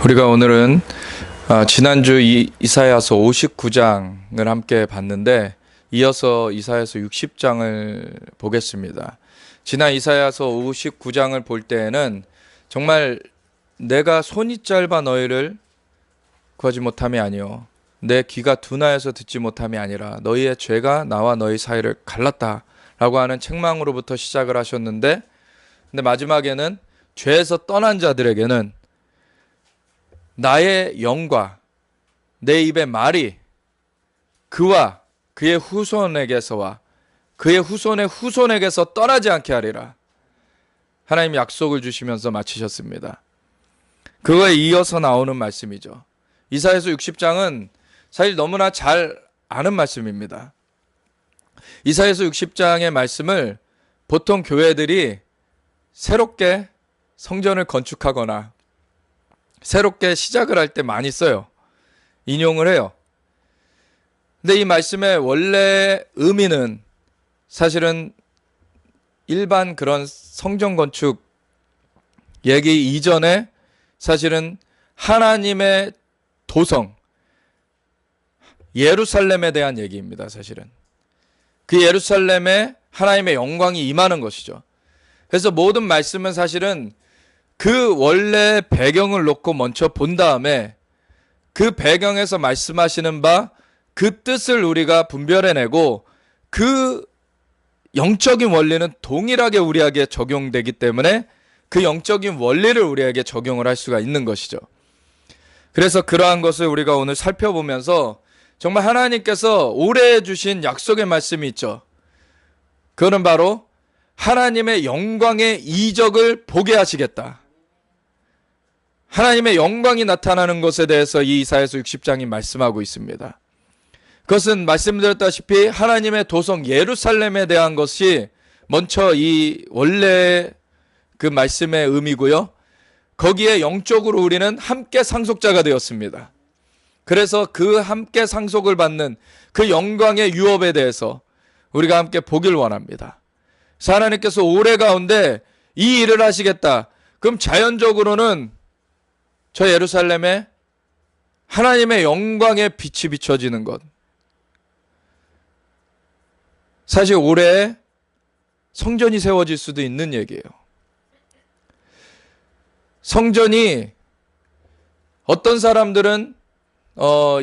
우리가 오늘은 지난주 이사야서 59장을 함께 봤는데 이어서 이사야서 60장을 보겠습니다. 지난 이사야서 59장을 볼 때에는 정말 내가 손이 짧아 너희를 구하지 못함이 아니요 내 귀가 둔하여서 듣지 못함이 아니라 너희의 죄가 나와 너희 사이를 갈랐다라고 하는 책망으로부터 시작을 하셨는데, 근데 마지막에는 죄에서 떠난 자들에게는 나의 영과 내 입의 말이 그와 그의 후손에게서와 그의 후손의 후손에게서 떠나지 않게 하리라. 하나님 약속을 주시면서 마치셨습니다. 그거에 이어서 나오는 말씀이죠. 이사야서 60장은 사실 너무나 잘 아는 말씀입니다. 이사야서 60장의 말씀을 보통 교회들이 새롭게 성전을 건축하거나 새롭게 시작을 할 때 많이 써요. 인용을 해요. 근데 이 말씀의 원래 의미는 사실은 일반 그런 성전 건축 얘기 이전에 사실은 하나님의 도성 예루살렘에 대한 얘기입니다. 사실은 그 예루살렘에 하나님의 영광이 임하는 것이죠. 그래서 모든 말씀은 사실은 그 원래 배경을 놓고 먼저 본 다음에 그 배경에서 말씀하시는 바 그 뜻을 우리가 분별해내고 그 영적인 원리는 동일하게 우리에게 적용되기 때문에 그 영적인 원리를 우리에게 적용을 할 수가 있는 것이죠. 그래서 그러한 것을 우리가 오늘 살펴보면서 정말 하나님께서 오래 주신 약속의 말씀이 있죠. 그거는 바로 하나님의 영광의 이적을 보게 하시겠다. 하나님의 영광이 나타나는 것에 대해서 이 이사야서 60장이 말씀하고 있습니다. 그것은 말씀드렸다시피 하나님의 도성 예루살렘에 대한 것이 먼저 이 원래 그 말씀의 의미고요. 거기에 영적으로 우리는 함께 상속자가 되었습니다. 그래서 그 함께 상속을 받는 그 영광의 유업에 대해서 우리가 함께 보길 원합니다. 그래서 하나님께서 올해 가운데 이 일을 하시겠다. 그럼 자연적으로는 저 예루살렘에 하나님의 영광의 빛이 비춰지는 것. 사실 올해 성전이 세워질 수도 있는 얘기예요. 성전이 어떤 사람들은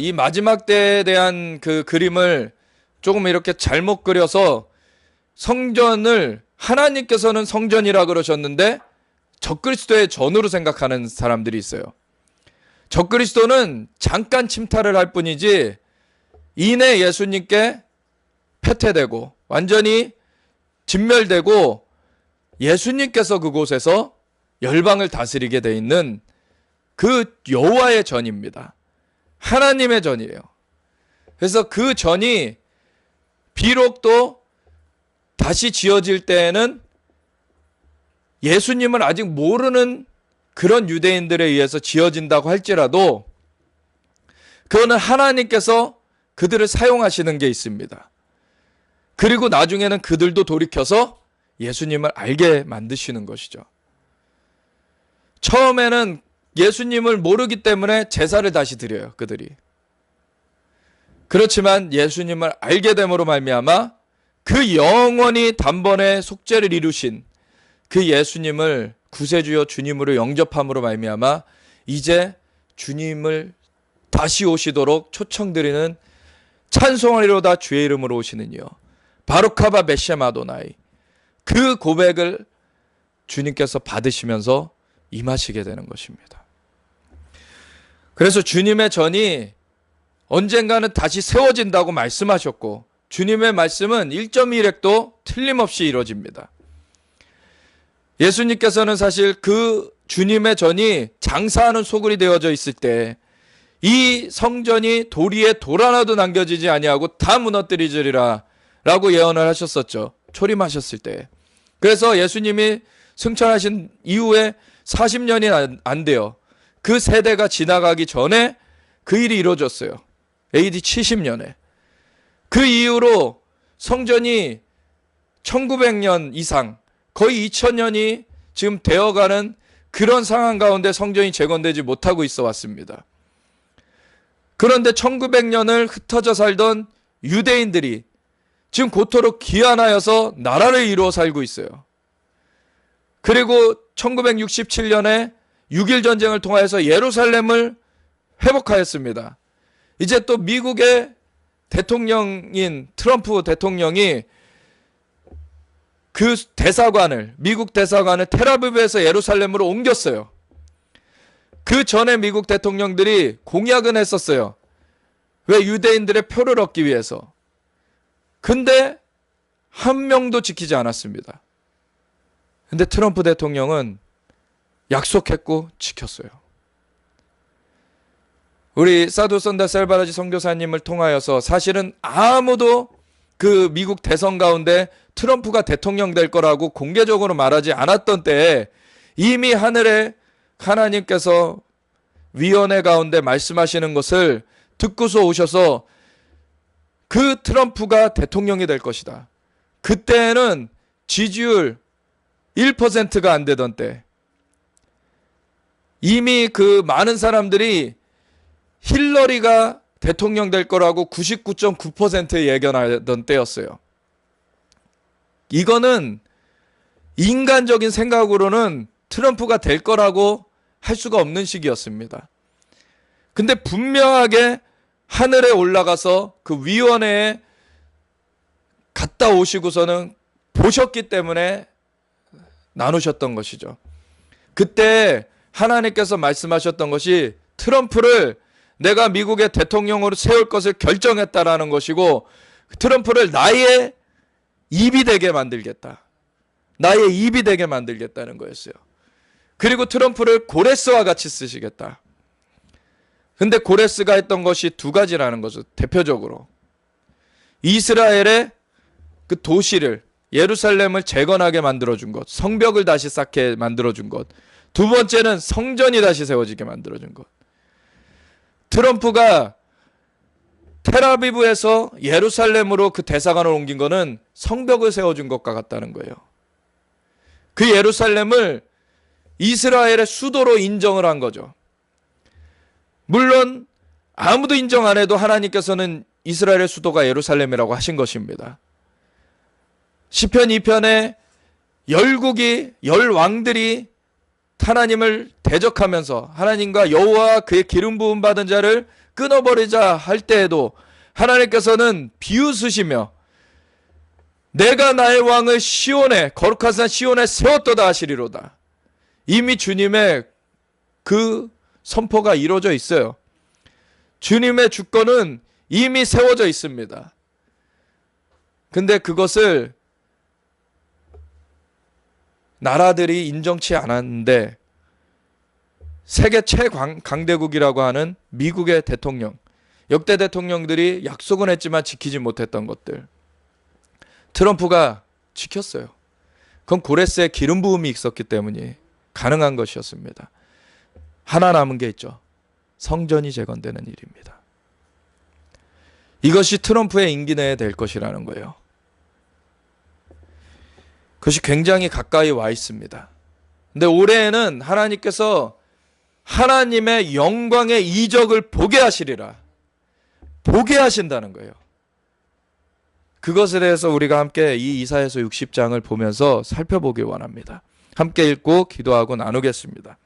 이 마지막 때에 대한 그 그림을 조금 이렇게 잘못 그려서 성전을 하나님께서는 성전이라 그러셨는데 적그리스도의 전으로 생각하는 사람들이 있어요. 적그리스도는 잠깐 침탈을 할 뿐이지 이내 예수님께 패퇴되고 완전히 진멸되고 예수님께서 그곳에서 열방을 다스리게 돼 있는 그 여호와의 전입니다. 하나님의 전이에요. 그래서 그 전이 비록 또 다시 지어질 때에는 예수님을 아직 모르는 그런 유대인들에 의해서 지어진다고 할지라도 그거는 하나님께서 그들을 사용하시는 게 있습니다. 그리고 나중에는 그들도 돌이켜서 예수님을 알게 만드시는 것이죠. 처음에는 예수님을 모르기 때문에 제사를 다시 드려요. 그들이. 그렇지만 예수님을 알게 됨으로 말미암아 그 영원히 단번에 속죄를 이루신 그 예수님을 구세주여 주님으로 영접함으로 말미암아 이제 주님을 다시 오시도록 초청드리는 찬송하리로다 주의 이름으로 오시는 이여 바루카바 메셈 아도나이, 그 고백을 주님께서 받으시면서 임하시게 되는 것입니다. 그래서 주님의 전이 언젠가는 다시 세워진다고 말씀하셨고 주님의 말씀은 1.1획도 틀림없이 이루어집니다. 예수님께서는 사실 그 주님의 전이 장사하는 소굴이 되어져 있을 때 이 성전이 도리에 돌 하나도 남겨지지 아니하고 다 무너뜨리리라 라고 예언을 하셨었죠. 초림하셨을 때. 그래서 예수님이 승천하신 이후에 40년이 안 돼요. 그 세대가 지나가기 전에 그 일이 이루어졌어요. AD 70년에. 그 이후로 성전이 1900년 이상 거의 2000년이 지금 되어가는 그런 상황 가운데 성전이 재건되지 못하고 있어 왔습니다. 그런데 1900년을 흩어져 살던 유대인들이 지금 고토록 귀환하여서 나라를 이루어 살고 있어요. 그리고 1967년에 6.1 전쟁을 통하여서 예루살렘을 회복하였습니다. 이제 또 미국의 대통령인 트럼프 대통령이 그 대사관을, 미국 대사관을 텔아비브에서 예루살렘으로 옮겼어요. 그 전에 미국 대통령들이 공약은 했었어요. 왜? 유대인들의 표를 얻기 위해서. 근데 한 명도 지키지 않았습니다. 근데 트럼프 대통령은 약속했고 지켰어요. 우리 사도 선다스 알바라지 선교사님을 통하여서 사실은 아무도 그 미국 대선 가운데 트럼프가 대통령 될 거라고 공개적으로 말하지 않았던 때에 이미 하늘에 하나님께서 위원회 가운데 말씀하시는 것을 듣고서 오셔서 그 트럼프가 대통령이 될 것이다. 그때는 지지율 1%가 안 되던 때, 이미 그 많은 사람들이 힐러리가 대통령 될 거라고 99.9% 예견하던 때였어요. 이거는 인간적인 생각으로는 트럼프가 될 거라고 할 수가 없는 시기였습니다. 근데 분명하게 하늘에 올라가서 그 위원회에 갔다 오시고서는 보셨기 때문에 나누셨던 것이죠. 그때 하나님께서 말씀하셨던 것이 트럼프를 내가 미국의 대통령으로 세울 것을 결정했다라는 것이고, 트럼프를 나의 입이 되게 만들겠다. 나의 입이 되게 만들겠다는 거였어요. 그리고 트럼프를 고레스와 같이 쓰시겠다. 근데 고레스가 했던 것이 두 가지라는 거죠. 대표적으로 이스라엘의 그 도시를, 예루살렘을 재건하게 만들어준 것, 성벽을 다시 쌓게 만들어준 것, 두 번째는 성전이 다시 세워지게 만들어준 것. 트럼프가 텔아비브에서 예루살렘으로 그 대사관을 옮긴 거는 성벽을 세워준 것과 같다는 거예요. 그 예루살렘을 이스라엘의 수도로 인정을 한 거죠. 물론 아무도 인정 안 해도 하나님께서는 이스라엘의 수도가 예루살렘이라고 하신 것입니다. 시편 2편에 열국이, 열왕들이 하나님을 대적하면서 하나님과 여호와 그의 기름 부음 받은 자를 끊어버리자 할 때에도 하나님께서는 비웃으시며 내가 나의 왕을 시온에, 거룩한 산 시온에 세웠도다 하시리로다. 이미 주님의 그 선포가 이루어져 있어요. 주님의 주권은 이미 세워져 있습니다. 근데 그것을 나라들이 인정치 않았는데 세계 최강대국이라고 하는 미국의 대통령, 역대 대통령들이 약속은 했지만 지키지 못했던 것들, 트럼프가 지켰어요. 그건 고레스의 기름 부음이 있었기 때문이 가능한 것이었습니다. 하나 남은 게 있죠. 성전이 재건되는 일입니다. 이것이 트럼프의 임기 내에 될 것이라는 거예요. 그것이 굉장히 가까이 와 있습니다. 근데 올해에는 하나님께서 하나님의 영광의 이적을 보게 하시리라. 보게 하신다는 거예요. 그것에 대해서 우리가 함께 이 이사야서 60장을 보면서 살펴보기 원합니다. 함께 읽고 기도하고 나누겠습니다.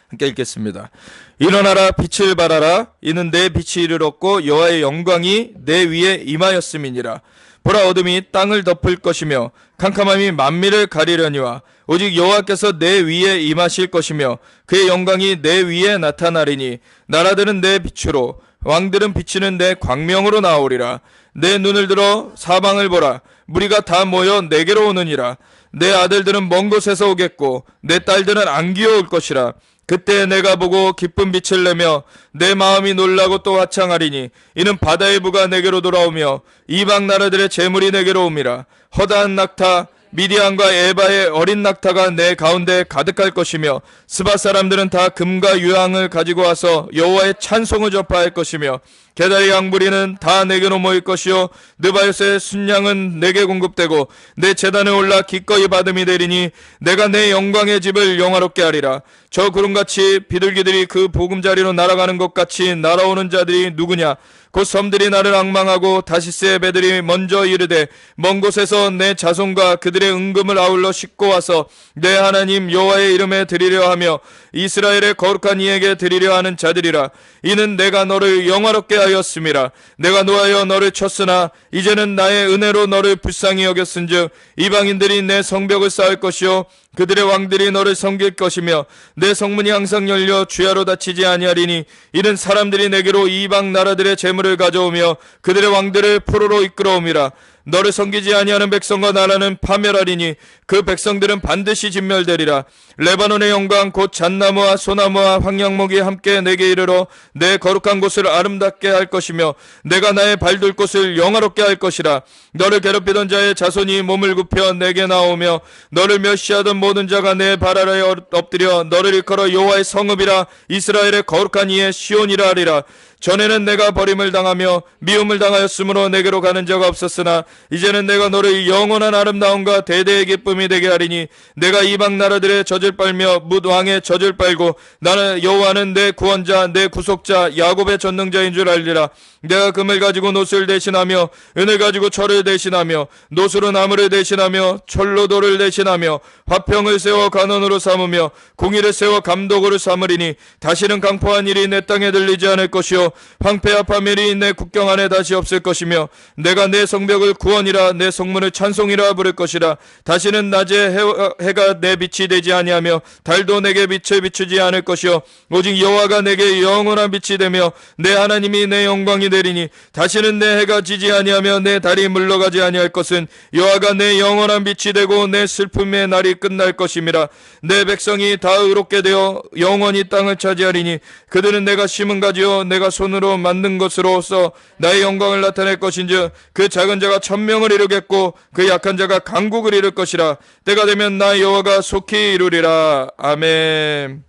함께 읽겠습니다. 일어나라, 빛을 발하라. 이는 내 빛이 이르렀고 여호와의 영광이 내 위에 임하였음이니라. 보라, 어둠이 땅을 덮을 것이며 캄캄함이 만민을 가리려니와 오직 여호와께서 내 위에 임하실 것이며 그의 영광이 내 위에 나타나리니 나라들은 내 빛으로 왕들은 비치는 내 광명으로 나오리라. 내 눈을 들어 사방을 보라. 무리가 다 모여 내게로 오느니라. 내 아들들은 먼 곳에서 오겠고 내 딸들은 안 귀여울 것이라. 그때 내가 보고 기쁜 빛을 내며 내 마음이 놀라고 또 화창하리니 이는 바다의 부가 내게로 돌아오며 이방 나라들의 재물이 내게로 옵니다. 허다한 낙타 미디안과 에바의 어린 낙타가 내 가운데 가득할 것이며 스바 사람들은 다 금과 유황을 가지고 와서 여호와의 찬송을 전파할 것이며 게달의 양부리는 다 내게로 모일 것이요 느바요스의 순양은 내게 공급되고 내 제단에 올라 기꺼이 받음이 되리니 내가 내 영광의 집을 영화롭게 하리라. 저 구름같이 비둘기들이 그 보금자리로 날아가는 것 같이 날아오는 자들이 누구냐? 곧 섬들이 나를 앙망하고 다시스의 배들이 먼저 이르되 먼 곳에서 내 자손과 그들의 은금을 아울러 싣고 와서 내 하나님 여호와의 이름에 드리려 하며 이스라엘의 거룩한 이에게 드리려 하는 자들이라. 이는 내가 너를 영화롭게 하였음이라. 내가 노하여 너를 쳤으나 이제는 나의 은혜로 너를 불쌍히 여겼은즉 이방인들이 내 성벽을 쌓을 것이요 그들의 왕들이 너를 섬길 것이며 내 성문이 항상 열려 주야로 닫히지 아니하리니 이는 사람들이 내게로 이방 나라들의 재물을 가져오며 그들의 왕들을 포로로 이끌어옴이라. 너를 섬기지 아니하는 백성과 나라는 파멸하리니 그 백성들은 반드시 진멸되리라. 레바논의 영광 곧 잣나무와 소나무와 황양목이 함께 내게 이르러 내 거룩한 곳을 아름답게 할 것이며 내가 나의 발둘 곳을 영화롭게 할 것이라. 너를 괴롭히던 자의 자손이 몸을 굽혀 내게 나오며 너를 멸시하던 모든 자가 내 발 아래에 엎드려 너를 일컬어 여호와의 성읍이라 이스라엘의 거룩한 이의 시온이라 하리라. 전에는 내가 버림을 당하며 미움을 당하였으므로 내게로 가는 자가 없었으나 이제는 내가 너를 영원한 아름다움과 대대의 기쁨이 되게 하리니 내가 이방 나라들의 젖을 빨며 뭇 왕의 젖을 빨고 나는 여호와는 내 구원자 내 구속자 야곱의 전능자인 줄 알리라. 내가 금을 가지고 노스를 대신하며 은을 가지고 철을 대신하며 노수로 나무를 대신하며 철로 돌을 대신하며 화평을 세워 간원으로 삼으며 공의를 세워 감독으로 삼으리니 다시는 강포한 일이 내 땅에 들리지 않을 것이요 황폐와 파멸이 내 국경 안에 다시 없을 것이며 내가 내 성벽을 구원이라 내 성문을 찬송이라 부를 것이라. 다시는 낮에 해가 내 빛이 되지 아니하며 달도 내게 빛을 비추지 않을 것이요 오직 여호와가 내게 영원한 빛이 되며 내 하나님이 내 영광이 되리니 다시는 내 해가 지지 아니하며 내 달이 물러가지 아니할 것은 여호와가 내 영원한 빛이 되고 내 슬픔의 날이 끝날 것임이라. 내 백성이 다 의롭게 되어 영원히 땅을 차지하리니 그들은 내가 심은 가지요 내가 손으로 만든 것으로서 나의 영광을 나타낼 것인즉 그 작은 자가 천명을 이루겠고 그 약한 자가 강국을 이룰 것이라. 때가 되면 나 여호와가 속히 이루리라. 아멘.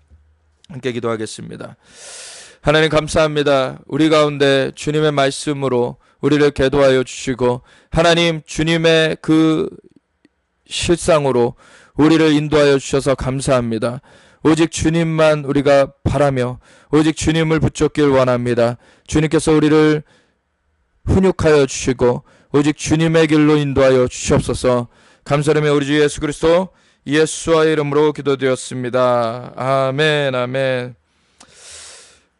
함께 기도하겠습니다. 하나님 감사합니다. 우리 가운데 주님의 말씀으로 우리를 계도하여 주시고 하나님 주님의 그 실상으로 우리를 인도하여 주셔서 감사합니다. 오직 주님만 우리가 바라며 오직 주님을 붙잡길 원합니다. 주님께서 우리를 훈육하여 주시고 오직 주님의 길로 인도하여 주시옵소서. 감사하며 우리 주 예수 그리스도 예수와의 이름으로 기도드렸습니다. 아멘 아멘.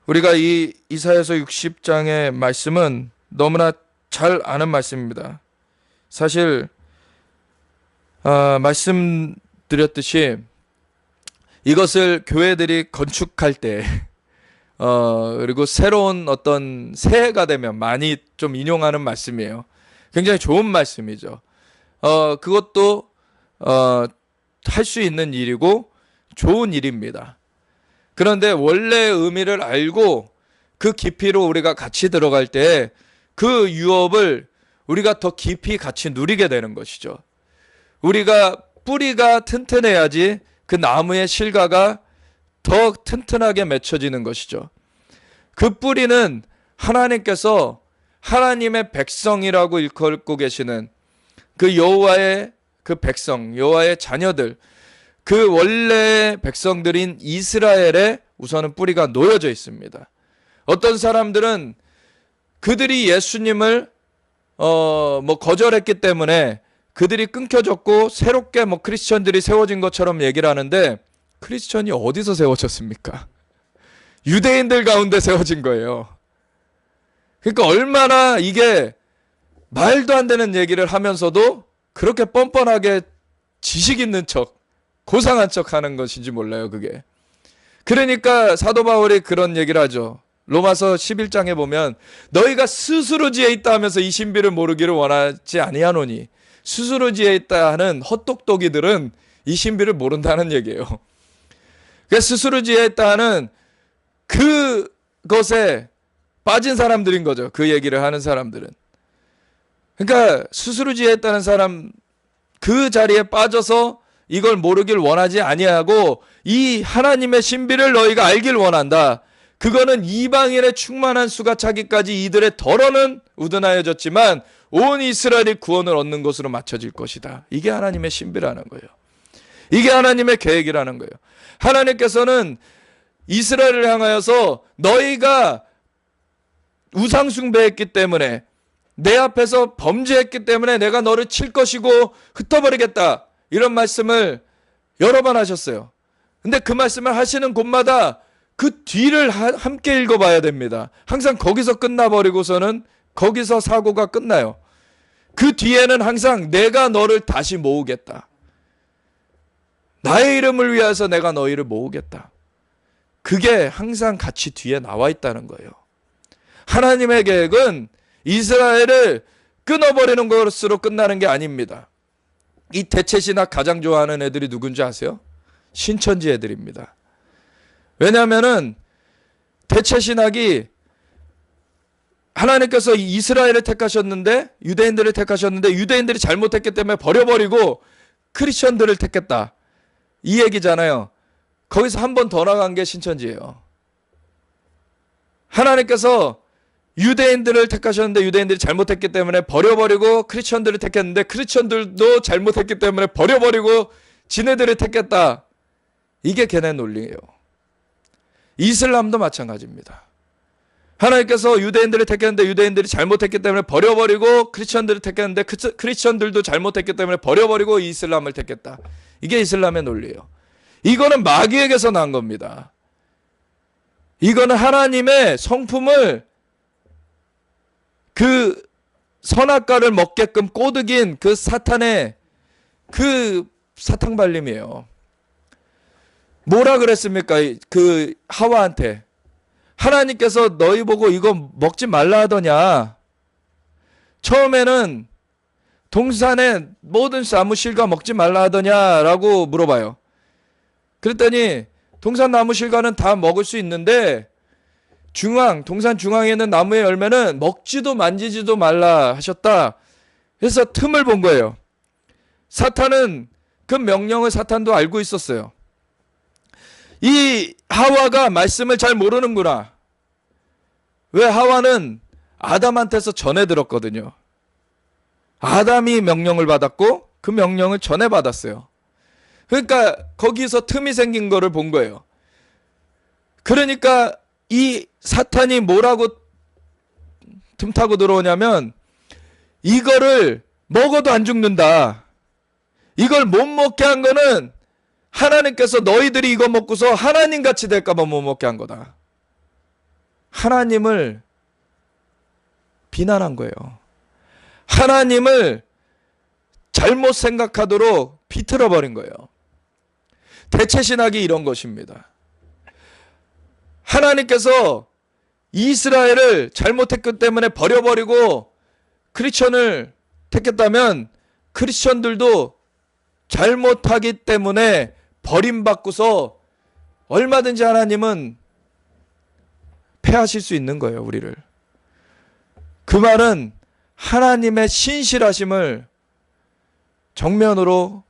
우리가 이 이사야서 60장의 말씀은 너무나 잘 아는 말씀입니다. 사실 말씀드렸듯이 이것을 교회들이 건축할 때 그리고 새로운 어떤 새해가 되면 많이 좀 인용하는 말씀이에요. 굉장히 좋은 말씀이죠. 그것도 할 수 있는 일이고 좋은 일입니다. 그런데 원래의 의미를 알고 그 깊이로 우리가 같이 들어갈 때 그 유업을 우리가 더 깊이 같이 누리게 되는 것이죠. 우리가 뿌리가 튼튼해야지 그 나무의 실과가 더 튼튼하게 맺혀지는 것이죠. 그 뿌리는 하나님께서 하나님의 백성이라고 일컬고 계시는 그 여호와의 그 백성, 여호와의 자녀들, 그 원래의 백성들인 이스라엘에 우선은 뿌리가 놓여져 있습니다. 어떤 사람들은 그들이 예수님을 거절했기 때문에 그들이 끊겨졌고 새롭게 크리스천들이 세워진 것처럼 얘기를 하는데 크리스천이 어디서 세워졌습니까? 유대인들 가운데 세워진 거예요. 그러니까 얼마나 이게 말도 안 되는 얘기를 하면서도 그렇게 뻔뻔하게 지식 있는 척, 고상한 척 하는 것인지 몰라요, 그게. 그러니까 사도 바울이 그런 얘기를 하죠. 로마서 11장에 보면 너희가 스스로 지혜 있다 하면서 이 신비를 모르기를 원하지 아니하노니 스스로 지혜 있다 하는 헛똑똑이들은 이 신비를 모른다는 얘기예요. 그러니까 스스로 지혜 있다 하는 그것에 빠진 사람들인 거죠. 그 얘기를 하는 사람들은. 그러니까 스스로 지혜 있다는 사람, 그 자리에 빠져서 이걸 모르길 원하지 아니하고 이 하나님의 신비를 너희가 알길 원한다. 그거는 이방인의 충만한 수가 차기까지 이들의 덜어는 우둔하여졌지만 온 이스라엘이 구원을 얻는 것으로 맞춰질 것이다. 이게 하나님의 신비라는 거예요. 이게 하나님의 계획이라는 거예요. 하나님께서는 이스라엘을 향하여서 너희가 우상 숭배했기 때문에, 내 앞에서 범죄했기 때문에 내가 너를 칠 것이고 흩어버리겠다, 이런 말씀을 여러 번 하셨어요. 근데 그 말씀을 하시는 곳마다 그 뒤를 함께 읽어봐야 됩니다. 항상 거기서 끝나버리고서는 거기서 사고가 끝나요. 그 뒤에는 항상 내가 너를 다시 모으겠다. 나의 이름을 위해서 내가 너희를 모으겠다. 그게 항상 같이 뒤에 나와 있다는 거예요. 하나님의 계획은 이스라엘을 끊어버리는 것으로 끝나는 게 아닙니다. 이 대체신학 가장 좋아하는 애들이 누군지 아세요? 신천지 애들입니다. 왜냐하면은 대체신학이 하나님께서 이스라엘을 택하셨는데, 유대인들을 택하셨는데 유대인들이 잘못했기 때문에 버려버리고 크리스천들을 택했다, 이 얘기잖아요. 거기서 한 번 더 나간 게 신천지예요. 하나님께서 유대인들을 택하셨는데 유대인들이 잘못했기 때문에 버려버리고 크리스천들을 택했는데 크리스천들도 잘못했기 때문에 버려버리고 지네들을 택했다. 이게 걔네 논리예요. 이슬람도 마찬가지입니다. 하나님께서 유대인들을 택했는데 유대인들이 잘못했기 때문에 버려버리고 크리스천들을 택했는데 크리스천들도 잘못했기 때문에 버려버리고 이슬람을 택했다. 이게 이슬람의 논리예요. 이거는 마귀에게서 난 겁니다. 이거는 하나님의 성품을, 그 선악과를 먹게끔 꼬드긴 그 사탄의 그 사탕발림이에요. 뭐라 그랬습니까? 그 하와한테 하나님께서 너희 보고 이거 먹지 말라 하더냐? 처음에는 동산의 모든 나무 실과 먹지 말라 하더냐라고 물어봐요. 그랬더니 동산 나무 실과는 다 먹을 수 있는데 동산 중앙에 있는 나무의 열매는 먹지도 만지지도 말라 하셨다. 그래서 틈을 본 거예요. 사탄은 그 명령을 사탄도 알고 있었어요. 이 하와가 말씀을 잘 모르는구나. 왜? 하와는 아담한테서 전해 들었거든요. 아담이 명령을 받았고 그 명령을 전해 받았어요. 그러니까 거기서 틈이 생긴 거를 본 거예요. 그러니까 이 사탄이 뭐라고 틈 타고 들어오냐면, 이거를 먹어도 안 죽는다. 이걸 못 먹게 한 거는 하나님께서 너희들이 이거 먹고서 하나님 같이 될까 봐 못 먹게 한 거다. 하나님을 비난한 거예요. 하나님을 잘못 생각하도록 비틀어 버린 거예요. 대체신학이 이런 것입니다. 하나님께서 이스라엘을 잘못했기 때문에 버려버리고 크리스천을 택했다면 크리스천들도 잘못하기 때문에 버림받고서 얼마든지 하나님은 패하실 수 있는 거예요, 우리를. 그 말은 하나님의 신실하심을 정면으로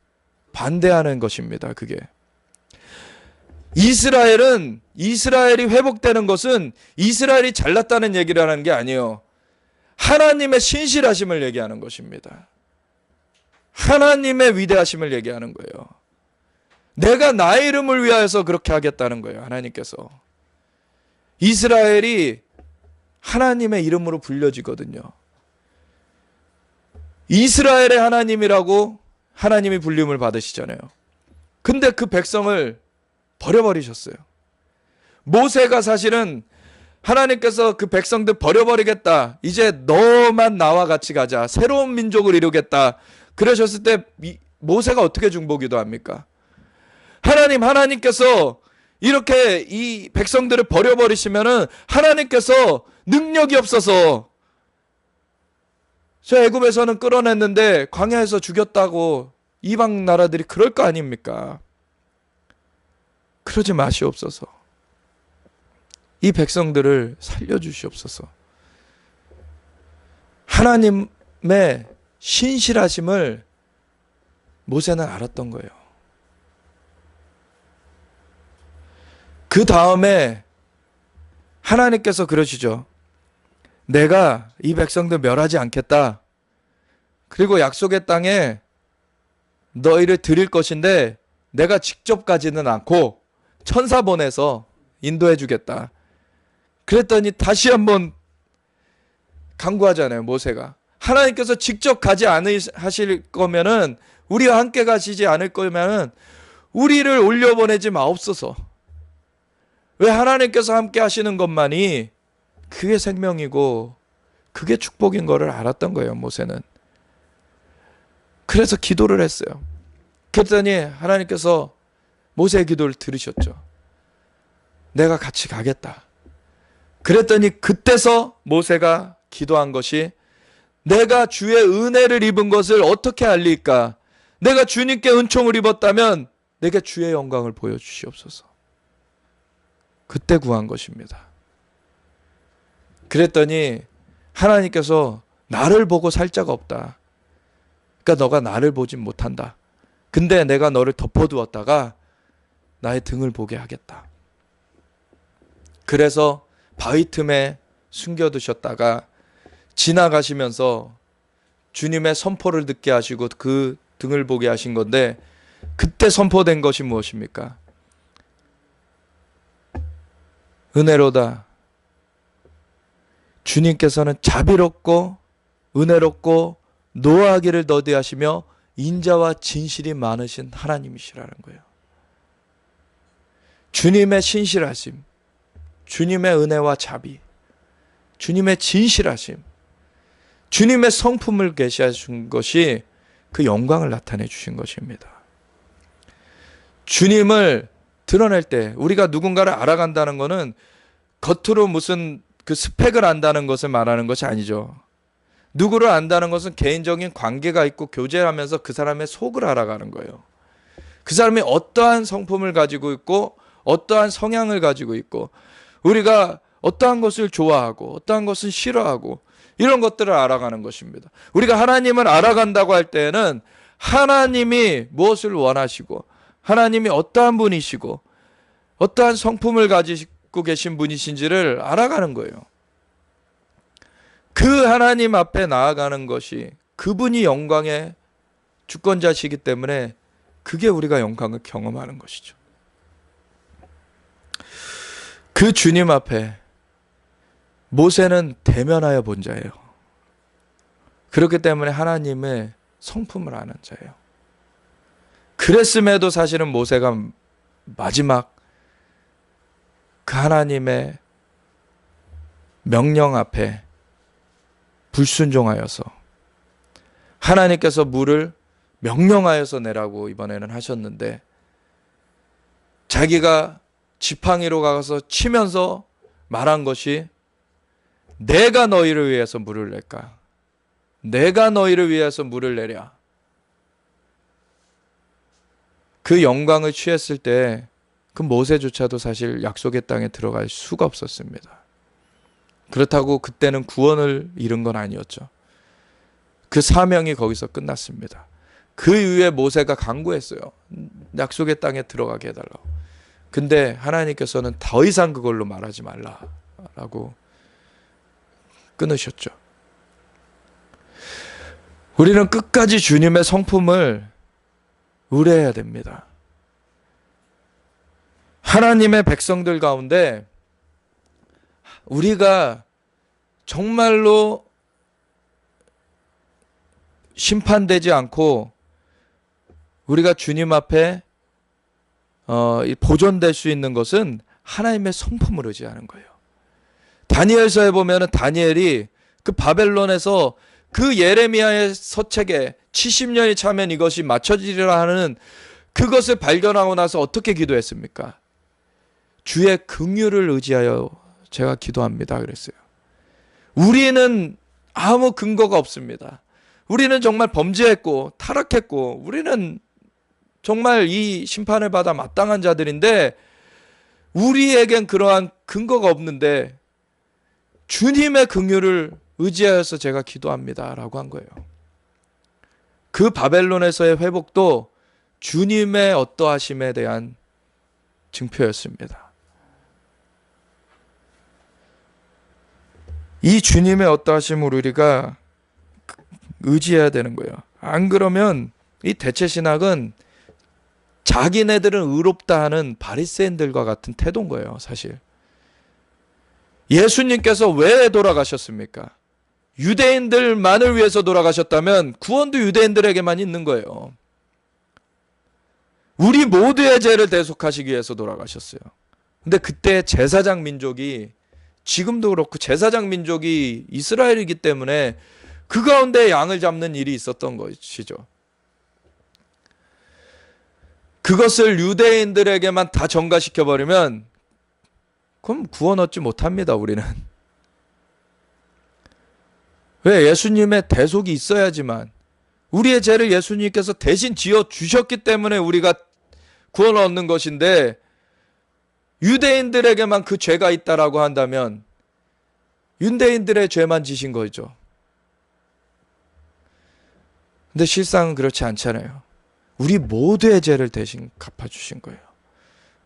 반대하는 것입니다. 그게 이스라엘이 회복되는 것은 이스라엘이 잘났다는 얘기를 하는 게 아니에요. 하나님의 신실하심을 얘기하는 것입니다. 하나님의 위대하심을 얘기하는 거예요. 내가 나의 이름을 위하여서 그렇게 하겠다는 거예요. 하나님께서. 이스라엘이 하나님의 이름으로 불려지거든요. 이스라엘의 하나님이라고 하나님이 불림을 받으시잖아요. 근데 그 백성을 버려버리셨어요. 모세가 사실은 하나님께서 그 백성들 버려버리겠다, 이제 너만 나와 같이 가자, 새로운 민족을 이루겠다 그러셨을 때 모세가 어떻게 중보기도 합니까? 하나님께서 이렇게 이 백성들을 버려버리시면은 하나님께서 능력이 없어서, 저 애굽에서는 끌어냈는데 광야에서 죽였다고 이방 나라들이 그럴 거 아닙니까? 그러지 마시옵소서. 이 백성들을 살려주시옵소서. 하나님의 신실하심을 모세는 알았던 거예요. 그 다음에 하나님께서 그러시죠. 내가 이 백성들 멸하지 않겠다. 그리고 약속의 땅에 너희를 드릴 것인데 내가 직접 가지는 않고 천사 보내서 인도해 주겠다. 그랬더니 다시 한번 강구하잖아요, 모세가. 하나님께서 직접 가지 않으실 거면은, 우리와 함께 가시지 않을 거면은 우리를 올려보내지 마옵소서. 왜 하나님께서 함께 하시는 것만이 그게 생명이고 그게 축복인 거를 알았던 거예요, 모세는. 그래서 기도를 했어요. 그랬더니 하나님께서 모세의 기도를 들으셨죠. 내가 같이 가겠다. 그랬더니 그때서 모세가 기도한 것이, 내가 주의 은혜를 입은 것을 어떻게 알릴까? 내가 주님께 은총을 입었다면 내게 주의 영광을 보여주시옵소서. 그때 구한 것입니다. 그랬더니 하나님께서 나를 보고 살 자가 없다. 그러니까 너가 나를 보진 못한다. 근데 내가 너를 덮어두었다가 나의 등을 보게 하겠다. 그래서 바위 틈에 숨겨두셨다가 지나가시면서 주님의 선포를 듣게 하시고 그 등을 보게 하신 건데, 그때 선포된 것이 무엇입니까? 은혜로다. 주님께서는 자비롭고 은혜롭고 노하기를 더디하시며 인자와 진실이 많으신 하나님이시라는 거예요. 주님의 신실하심, 주님의 은혜와 자비, 주님의 진실하심, 주님의 성품을 계시하신 것이 그 영광을 나타내 주신 것입니다. 주님을 드러낼 때, 우리가 누군가를 알아간다는 것은 겉으로 무슨 그 스펙을 안다는 것을 말하는 것이 아니죠. 누구를 안다는 것은 개인적인 관계가 있고 교제하면서 그 사람의 속을 알아가는 거예요. 그 사람이 어떠한 성품을 가지고 있고 어떠한 성향을 가지고 있고, 우리가 어떠한 것을 좋아하고 어떠한 것을 싫어하고, 이런 것들을 알아가는 것입니다. 우리가 하나님을 알아간다고 할 때에는 하나님이 무엇을 원하시고, 하나님이 어떠한 분이시고 어떠한 성품을 가지고 계신 분이신지를 알아가는 거예요. 그 하나님 앞에 나아가는 것이, 그분이 영광의 주권자시기 때문에 그게 우리가 영광을 경험하는 것이죠. 그 주님 앞에 모세는 대면하여 본 자예요. 그렇기 때문에 하나님의 성품을 아는 자예요. 그랬음에도 사실은 모세가 마지막 그 하나님의 명령 앞에 불순종하여서, 하나님께서 물을 명령하여서 내라고 이번에는 하셨는데, 자기가 지팡이로 가서 치면서 말한 것이, 내가 너희를 위해서 물을 낼까? 내가 너희를 위해서 물을 내랴. 그 영광을 취했을 때 그 모세조차도 사실 약속의 땅에 들어갈 수가 없었습니다. 그렇다고 그때는 구원을 이룬 건 아니었죠. 그 사명이 거기서 끝났습니다. 그 이후에 모세가 간구했어요. 약속의 땅에 들어가게 해달라고. 근데 하나님께서는 더 이상 그걸로 말하지 말라라고 끊으셨죠. 우리는 끝까지 주님의 성품을 의뢰해야 됩니다. 하나님의 백성들 가운데 우리가 정말로 심판되지 않고 우리가 주님 앞에 보존될 수 있는 것은 하나님의 성품을 의지하는 거예요. 다니엘서에 보면은 다니엘이 그 바벨론에서 그 예레미야의 서책에 70년이 차면 이것이 맞춰지리라 하는 그것을 발견하고 나서 어떻게 기도했습니까? 주의 긍휼을 의지하여 제가 기도합니다 그랬어요. 우리는 아무 근거가 없습니다. 우리는 정말 범죄했고 타락했고 우리는 정말 이 심판을 받아 마땅한 자들인데, 우리에겐 그러한 근거가 없는데 주님의 긍휼을 의지하여서 제가 기도합니다 라고 한 거예요. 그 바벨론에서의 회복도 주님의 어떠하심에 대한 증표였습니다. 이 주님의 어떠하심을 우리가 의지해야 되는 거예요. 안 그러면 이 대체신학은 자기네들은 의롭다 하는 바리새인들과 같은 태도인 거예요, 사실. 예수님께서 왜 돌아가셨습니까? 유대인들만을 위해서 돌아가셨다면 구원도 유대인들에게만 있는 거예요. 우리 모두의 죄를 대속하시기 위해서 돌아가셨어요. 근데 그때 제사장 민족이, 지금도 그렇고 제사장 민족이 이스라엘이기 때문에 그 가운데 양을 잡는 일이 있었던 것이죠. 그것을 유대인들에게만 다 전가시켜버리면 그럼 구원 얻지 못합니다, 우리는. 왜? 예수님의 대속이 있어야지만, 우리의 죄를 예수님께서 대신 지어 주셨기 때문에 우리가 구원을 얻는 것인데, 유대인들에게만 그 죄가 있다라고 한다면 유대인들의 죄만 지신 거죠. 근데 실상은 그렇지 않잖아요. 우리 모두의 죄를 대신 갚아주신 거예요.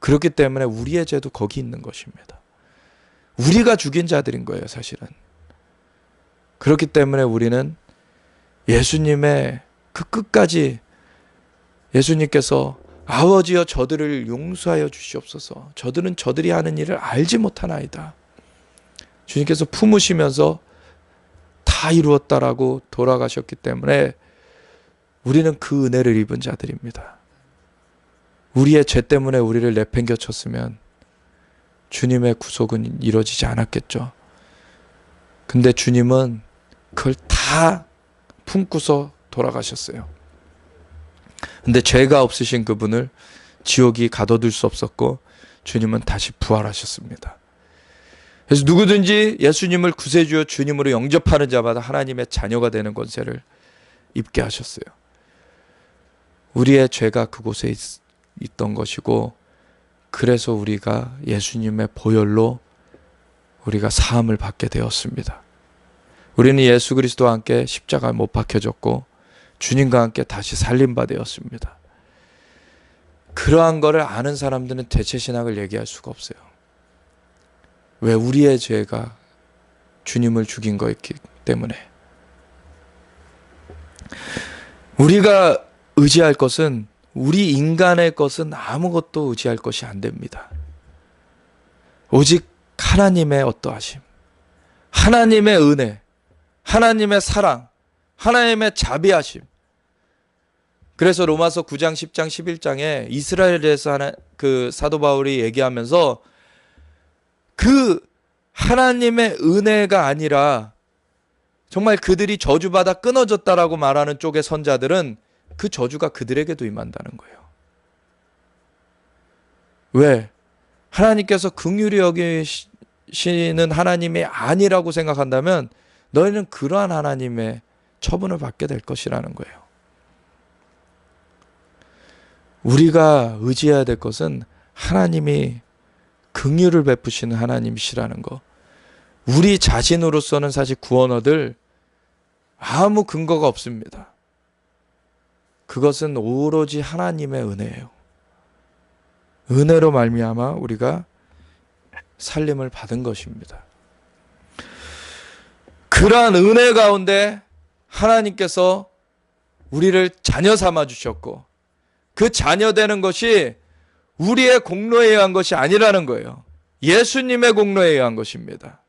그렇기 때문에 우리의 죄도 거기 있는 것입니다. 우리가 죽인 자들인 거예요, 사실은. 그렇기 때문에 우리는 예수님의 그 끝까지, 예수님께서 아버지여 저들을 용서하여 주시옵소서, 저들은 저들이 하는 일을 알지 못하나이다, 주님께서 품으시면서 다 이루었다라고 돌아가셨기 때문에 우리는 그 은혜를 입은 자들입니다. 우리의 죄 때문에 우리를 내팽겨 쳤으면 주님의 구속은 이루어지지 않았겠죠. 근데 주님은 그걸 다 품고서 돌아가셨어요. 근데 죄가 없으신 그분을 지옥이 가둬둘 수 없었고 주님은 다시 부활하셨습니다. 그래서 누구든지 예수님을 구세주여 주님으로 영접하는 자마다 하나님의 자녀가 되는 권세를 입게 하셨어요. 우리의 죄가 그곳에 있던 것이고, 그래서 우리가 예수님의 보혈로 우리가 사함을 받게 되었습니다. 우리는 예수 그리스도와 함께 십자가에 못 박혀졌고 주님과 함께 다시 살림바 되었습니다. 그러한 것을 아는 사람들은 대체신학을 얘기할 수가 없어요. 왜? 우리의 죄가 주님을 죽인 거였기 때문에. 우리가 의지할 것은, 우리 인간의 것은 아무것도 의지할 것이 안 됩니다. 오직 하나님의 어떠하심, 하나님의 은혜, 하나님의 사랑, 하나님의 자비하심. 그래서 로마서 9장, 10장, 11장에 이스라엘에 대해서 그 사도 바울이 얘기하면서 그 하나님의 은혜가 아니라 정말 그들이 저주받아 끊어졌다라고 말하는 쪽의 선자들은 그 저주가 그들에게도 임한다는 거예요. 왜? 하나님께서 긍휼히 여기시는 하나님이 아니라고 생각한다면 너희는 그러한 하나님의 처분을 받게 될 것이라는 거예요. 우리가 의지해야 될 것은 하나님이 긍휼을 베푸시는 하나님이시라는 거. 우리 자신으로서는 사실 구원 얻을 아무 근거가 없습니다. 그것은 오로지 하나님의 은혜예요. 은혜로 말미암아 우리가 살림을 받은 것입니다. 그러한 은혜 가운데 하나님께서 우리를 자녀 삼아 주셨고, 그 자녀 되는 것이 우리의 공로에 의한 것이 아니라는 거예요. 예수님의 공로에 의한 것입니다.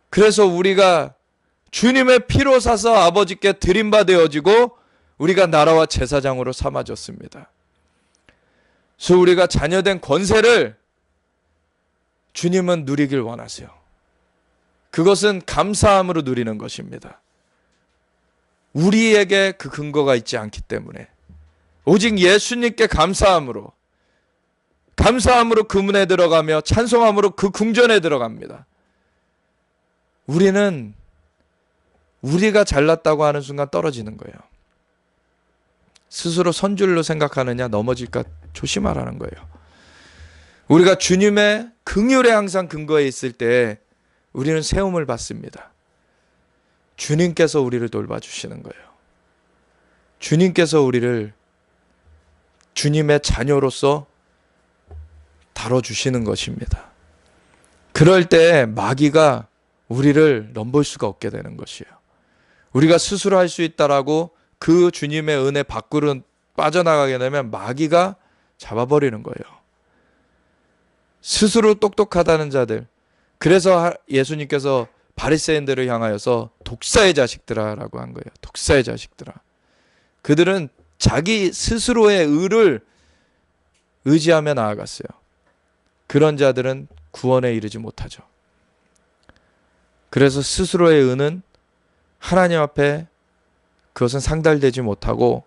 그래서 우리가 주님의 피로 사서 아버지께 드림바 되어지고 우리가 나라와 제사장으로 삼아졌습니다. 그래서 우리가 자녀된 권세를 주님은 누리길 원하세요. 그것은 감사함으로 누리는 것입니다. 우리에게 그 근거가 있지 않기 때문에 오직 예수님께 감사함으로 그 문에 들어가며 찬송함으로 그 궁전에 들어갑니다. 우리는 우리가 잘났다고 하는 순간 떨어지는 거예요. 스스로 선줄로 생각하느냐 넘어질까 조심하라는 거예요. 우리가 주님의 긍휼에 항상 근거해 있을 때 우리는 세움을 받습니다. 주님께서 우리를 돌봐주시는 거예요. 주님께서 우리를 주님의 자녀로서 다뤄주시는 것입니다. 그럴 때 마귀가 우리를 넘볼 수가 없게 되는 것이에요. 우리가 스스로 할 수 있다라고 그 주님의 은혜 밖으로 빠져나가게 되면 마귀가 잡아버리는 거예요. 스스로 똑똑하다는 자들. 그래서 예수님께서 바리새인들을 향하여서 독사의 자식들아라고 한 거예요. 독사의 자식들아. 그들은 자기 스스로의 의를 의지하며 나아갔어요. 그런 자들은 구원에 이르지 못하죠. 그래서 스스로의 의는 하나님 앞에 그것은 상달되지 못하고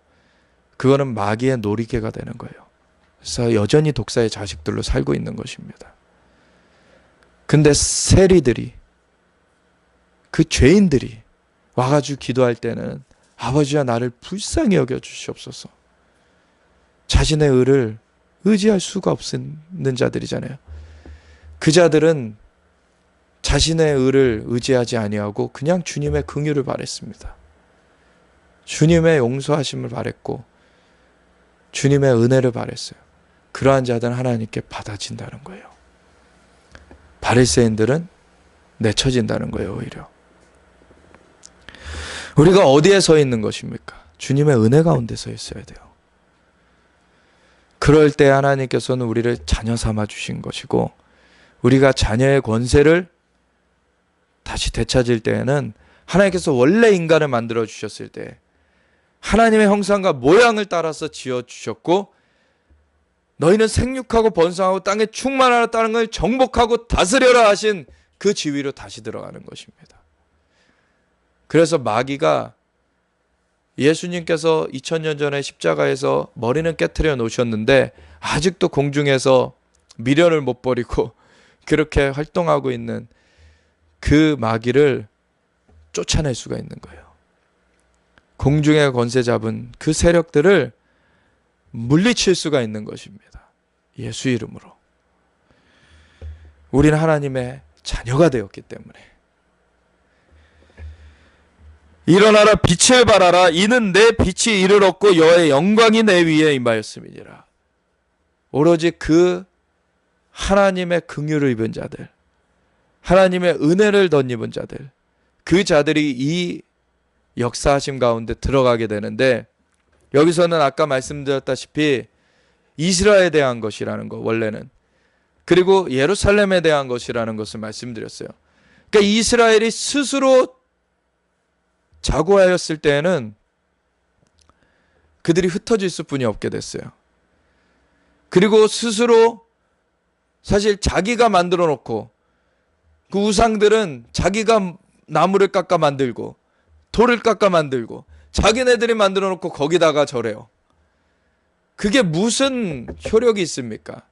그거는 마귀의 놀이개가 되는 거예요. 그래서 여전히 독사의 자식들로 살고 있는 것입니다. 근데 세리들이, 그 죄인들이 와가지고 기도할 때는 아버지와 나를 불쌍히 여겨 주시옵소서. 자신의 의를 의지할 수가 없는 자들이잖아요. 그 자들은 자신의 의를 의지하지 아니하고 그냥 주님의 긍휼을 바랬습니다. 주님의 용서하심을 바랬고 주님의 은혜를 바랬어요. 그러한 자들은 하나님께 받아진다는 거예요. 바리새인들은 내쳐진다는 거예요. 오히려 우리가 어디에 서 있는 것입니까? 주님의 은혜 가운데 서 있어야 돼요. 그럴 때 하나님께서는 우리를 자녀 삼아 주신 것이고 우리가 자녀의 권세를 다시 되찾을 때에는 하나님께서 원래 인간을 만들어 주셨을 때 하나님의 형상과 모양을 따라서 지어 주셨고 너희는 생육하고 번성하고 땅에 충만하라 땅을 정복하고 다스려라 하신 그 지위로 다시 들어가는 것입니다. 그래서 마귀가 예수님께서 2000년 전에 십자가에서 머리는 깨트려 놓으셨는데 아직도 공중에서 미련을 못 버리고 그렇게 활동하고 있는 그 마귀를 쫓아낼 수가 있는 거예요. 공중의 권세 잡은 그 세력들을 물리칠 수가 있는 것입니다. 예수 이름으로. 우리는 하나님의 자녀가 되었기 때문에. 일어나라 빛을 발하라 이는 내 빛이 이를 얻고 여호와의 영광이 내 위에 임하였음이니라. 오로지 그 하나님의 긍휼을 입은 자들, 하나님의 은혜를 덧입은 자들, 그 자들이 이 역사하심 가운데 들어가게 되는데 여기서는 아까 말씀드렸다시피 이스라엘에 대한 것이라는 거 원래는 그리고 예루살렘에 대한 것이라는 것을 말씀드렸어요. 그러니까 이스라엘이 스스로 자고하였을 때에는 그들이 흩어질 수뿐이 없게 됐어요. 그리고 스스로 사실 자기가 만들어 놓고 그 우상들은 자기가 나무를 깎아 만들고 돌을 깎아 만들고 자기네들이 만들어 놓고 거기다가 절해요. 그게 무슨 효력이 있습니까?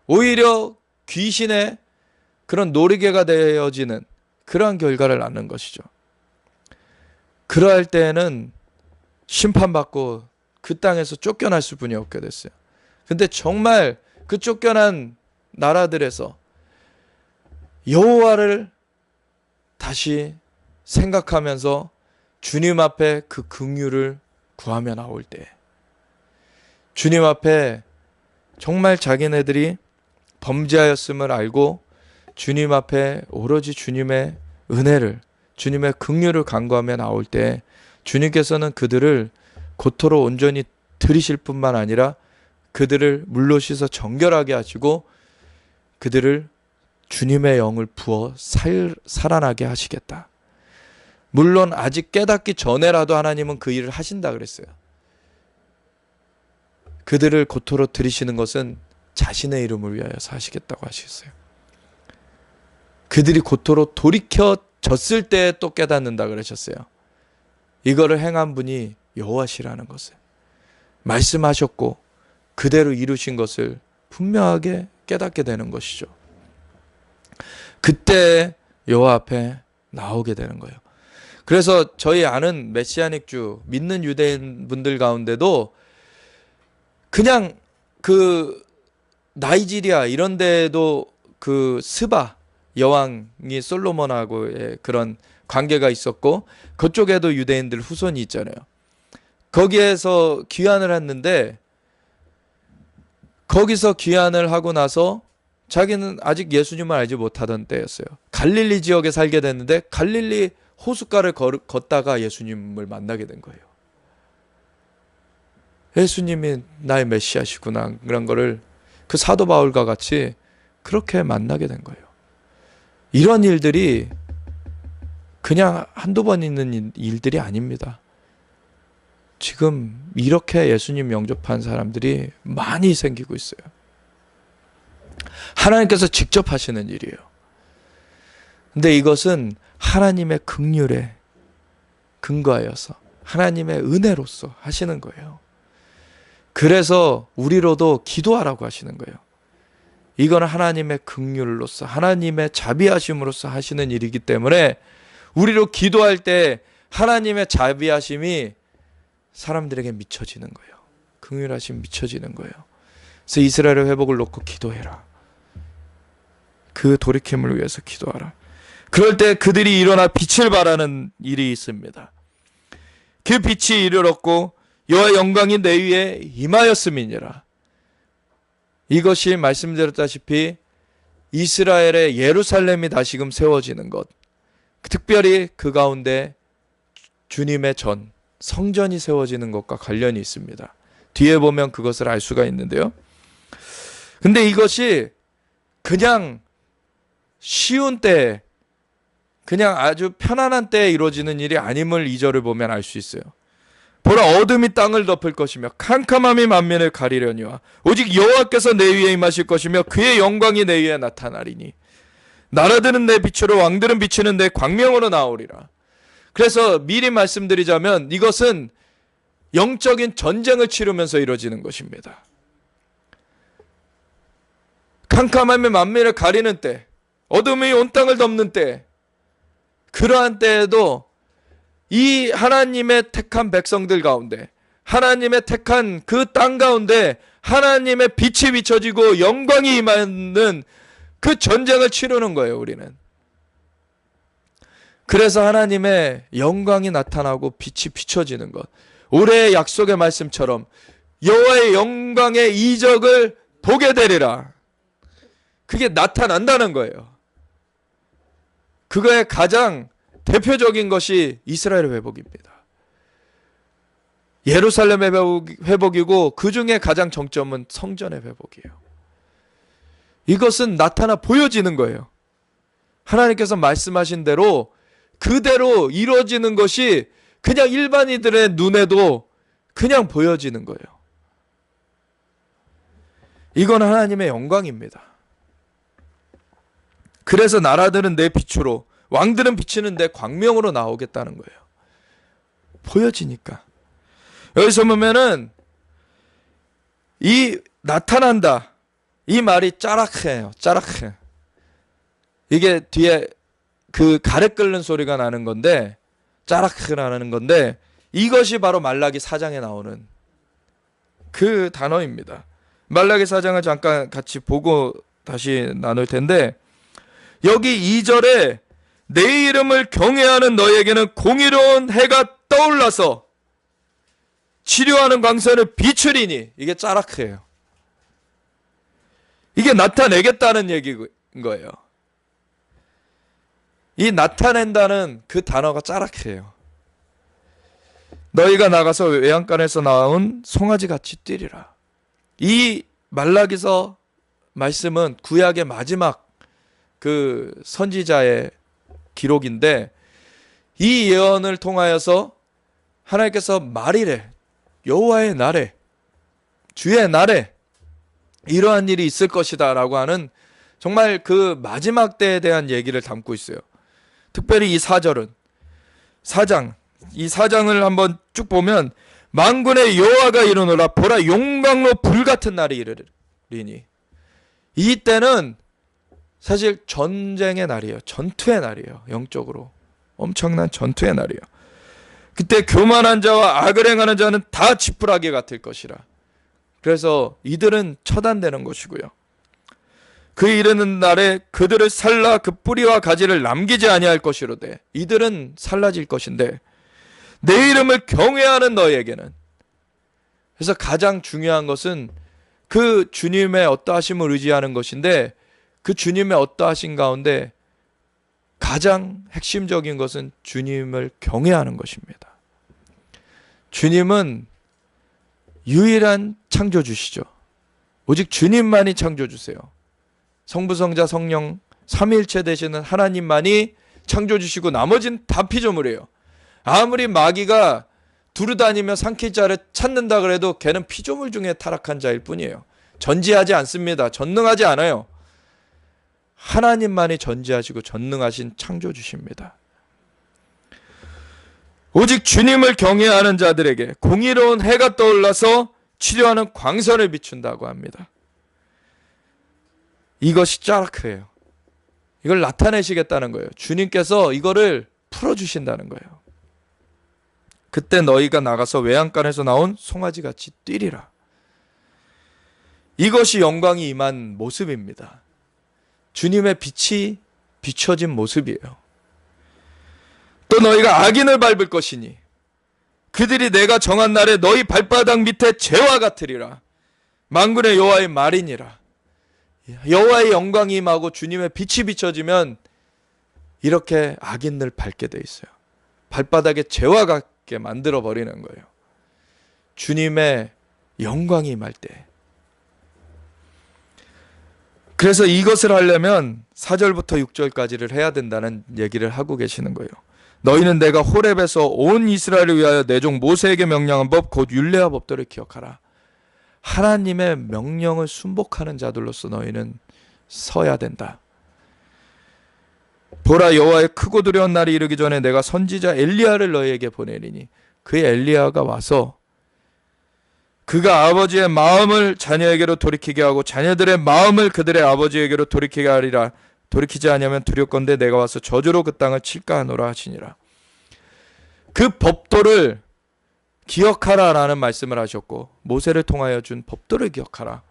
오히려 귀신의 그런 놀이개가 되어지는 그러한 결과를 낳는 것이죠. 그러할 때에는 심판받고 그 땅에서 쫓겨날 수뿐이 없게 됐어요. 근데 정말 그 쫓겨난 나라들에서 여호와를 다시 생각하면서 주님 앞에 그 긍휼을 구하며 나올 때 주님 앞에 정말 자기네들이 범죄하였음을 알고 주님 앞에 오로지 주님의 은혜를 주님의 긍휼을 간구하며 나올 때 주님께서는 그들을 고토로 온전히 들이실 뿐만 아니라 그들을 물로 씻어 정결하게 하시고 그들을 주님의 영을 부어 살아나게 하시겠다. 물론 아직 깨닫기 전에라도 하나님은 그 일을 하신다 그랬어요. 그들을 고토로 들이시는 것은 자신의 이름을 위하여서 하시겠다고 하셨어요. 그들이 고토로 돌이켜졌을 때 또 깨닫는다 그러셨어요. 이거를 행한 분이 여호와시라는 것을 말씀하셨고 그대로 이루신 것을 분명하게 깨닫게 되는 것이죠. 그때 여호와 앞에 나오게 되는 거예요. 그래서 저희 아는 메시아닉주 믿는 유대인 분들 가운데도 그냥 그 나이지리아 이런 데도 그 스바 여왕이 솔로몬하고의 그런 관계가 있었고 그쪽에도 유대인들 후손이 있잖아요. 거기에서 귀환을 했는데 거기서 귀환을 하고 나서 자기는 아직 예수님을 알지 못하던 때였어요. 갈릴리 지역에 살게 됐는데 갈릴리 호숫가를 걷다가 예수님을 만나게 된 거예요. 예수님이 나의 메시아시구나 그런 거를 그 사도 바울과 같이 그렇게 만나게 된 거예요. 이런 일들이 그냥 한두 번 있는 일들이 아닙니다. 지금 이렇게 예수님 영접한 사람들이 많이 생기고 있어요. 하나님께서 직접 하시는 일이에요. 근데 이것은 하나님의 긍휼에 근거하여서 하나님의 은혜로서 하시는 거예요. 그래서 우리로도 기도하라고 하시는 거예요. 이건 하나님의 긍휼로서 하나님의 자비하심으로서 하시는 일이기 때문에 우리로 기도할 때 하나님의 자비하심이 사람들에게 미쳐지는 거예요. 긍휼하심 미쳐지는 거예요. 그래서 이스라엘의 회복을 놓고 기도해라. 그 돌이킴을 위해서 기도하라. 그럴 때 그들이 일어나 빛을 발하는 일이 있습니다. 그 빛이 이를 얻고 여호와의 영광이 내 위에 임하였음이니라. 이것이 말씀드렸다시피 이스라엘의 예루살렘이 다시금 세워지는 것, 특별히 그 가운데 주님의 전 성전이 세워지는 것과 관련이 있습니다. 뒤에 보면 그것을 알 수가 있는데요. 근데 이것이 그냥 쉬운 때, 그냥 아주 편안한 때에 이루어지는 일이 아님을 2절을 보면 알 수 있어요. 보라, 어둠이 땅을 덮을 것이며 캄캄함이 만민을 가리려니와 오직 여호와께서 내 위에 임하실 것이며 그의 영광이 내 위에 나타나리니 나라들은 내 빛으로 왕들은 비치는 내 광명으로 나오리라. 그래서 미리 말씀드리자면 이것은 영적인 전쟁을 치르면서 이루어지는 것입니다. 캄캄함이 만민을 가리는 때, 어둠이 온 땅을 덮는 때, 그러한 때에도 이 하나님의 택한 백성들 가운데, 하나님의 택한 그 땅 가운데 하나님의 빛이 비춰지고 영광이 임하는 그 전쟁을 치르는 거예요, 우리는. 그래서 하나님의 영광이 나타나고 빛이 비춰지는 것. 올해의 약속의 말씀처럼 여호와의 영광의 이적을 보게 되리라. 그게 나타난다는 거예요. 그거의 가장 대표적인 것이 이스라엘의 회복입니다. 예루살렘의 회복이고 그 중에 가장 정점은 성전의 회복이에요. 이것은 나타나 보여지는 거예요. 하나님께서 말씀하신 대로 그대로 이루어지는 것이 그냥 일반인들의 눈에도 그냥 보여지는 거예요. 이건 하나님의 영광입니다. 그래서 나라들은 내 빛으로, 왕들은 비치는 내 광명으로 나오겠다는 거예요. 보여지니까. 여기서 보면은 이 나타난다, 이 말이 짜락해요. 짜락해. 이게 뒤에 그 가래 끓는 소리가 나는 건데, 짜락해라는 건데, 이것이 바로 말라기 4장에 나오는 그 단어입니다. 말라기 4장을 잠깐 같이 보고 다시 나눌 텐데, 여기 2절에 내 이름을 경외하는 너에게는 공의로운 해가 떠올라서 치료하는 광선을 비추리니, 이게 짜락해요. 이게 나타내겠다는 얘기인 거예요. 이 나타낸다는 그 단어가 짜락해요. 너희가 나가서 외양간에서 나온 송아지같이 뛰리라. 이 말라기서 말씀은 구약의 마지막 그 선지자의 기록인데, 이 예언을 통하여서 하나님께서 말이래, 여호와의 날에, 주의 날에 이러한 일이 있을 것이다 라고 하는 정말 그 마지막 때에 대한 얘기를 담고 있어요. 특별히 이 4절은, 4장, 이 4장을 한번 쭉 보면 만군의 여호와가 이르노라, 보라 용광로 불같은 날이 이르리니, 이때는 사실 전쟁의 날이에요. 전투의 날이에요. 영적으로 엄청난 전투의 날이에요. 그때 교만한 자와 악을 행하는 자는 다 지푸라기 같을 것이라. 그래서 이들은 처단되는 것이고요. 그 이르는 날에 그들을 살라 그 뿌리와 가지를 남기지 아니할 것이로되, 이들은 살라질 것인데 내 이름을 경외하는 너에게는, 그래서 가장 중요한 것은 그 주님의 어떠하심을 의지하는 것인데, 그 주님의 어떠하심 가운데 가장 핵심적인 것은 주님을 경외하는 것입니다. 주님은 유일한 창조주시죠. 오직 주님만이 창조주세요. 성부, 성자, 성령 삼위일체 되시는 하나님만이 창조주시고 나머지는 다 피조물이에요. 아무리 마귀가 두루다니며 삼킬 자를 찾는다 그래도 걔는 피조물 중에 타락한 자일 뿐이에요. 전지하지 않습니다. 전능하지 않아요. 하나님만이 전지하시고 전능하신 창조주십니다. 오직 주님을 경외하는 자들에게 공의로운 해가 떠올라서 치료하는 광선을 비춘다고 합니다. 이것이 짜라크예요. 이걸 나타내시겠다는 거예요. 주님께서 이거를 풀어주신다는 거예요. 그때 너희가 나가서 외양간에서 나온 송아지같이 뛰리라. 이것이 영광이 임한 모습입니다. 주님의 빛이 비춰진 모습이에요. 또 너희가 악인을 밟을 것이니 그들이 내가 정한 날에 너희 발바닥 밑에 재와 같으리라. 만군의 여호와의 말이니라. 여호와의 영광이 임하고 주님의 빛이 비춰지면 이렇게 악인을 밟게 돼 있어요. 발바닥에 재와 같게 만들어 버리는 거예요. 주님의 영광이 임할 때. 그래서 이것을 하려면 4절부터 6절까지를 해야 된다는 얘기를 하고 계시는 거예요. 너희는 내가 호렙에서 온 이스라엘을 위하여 내 종 모세에게 명령한 법 곧 율례와 법도를 기억하라. 하나님의 명령을 순복하는 자들로서 너희는 서야 된다. 보라, 여호와의 크고 두려운 날이 이르기 전에 내가 선지자 엘리야를 너희에게 보내리니 그 엘리야가 와서 그가 아버지의 마음을 자녀에게로 돌이키게 하고 자녀들의 마음을 그들의 아버지에게로 돌이키게 하리라. 돌이키지 아니하면 두렵건대 내가 와서 저주로 그 땅을 칠까 하노라 하시니라. 그 법도를 기억하라 라는 말씀을 하셨고, 모세를 통하여 준 법도를 기억하라.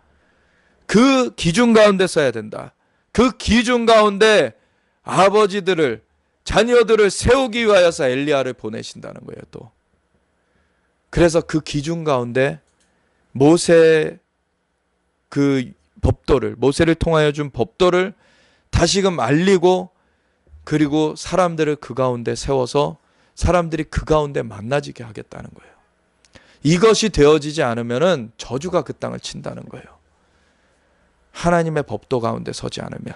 그 기준 가운데 써야 된다. 그 기준 가운데 아버지들을, 자녀들을 세우기 위하여서 엘리야를 보내신다는 거예요. 또 그래서 그 기준 가운데 모세 그 법도를, 모세를 통하여 준 법도를 다시금 알리고, 그리고 사람들을 그 가운데 세워서 사람들이 그 가운데 만나지게 하겠다는 거예요. 이것이 되어지지 않으면은 저주가 그 땅을 친다는 거예요. 하나님의 법도 가운데 서지 않으면.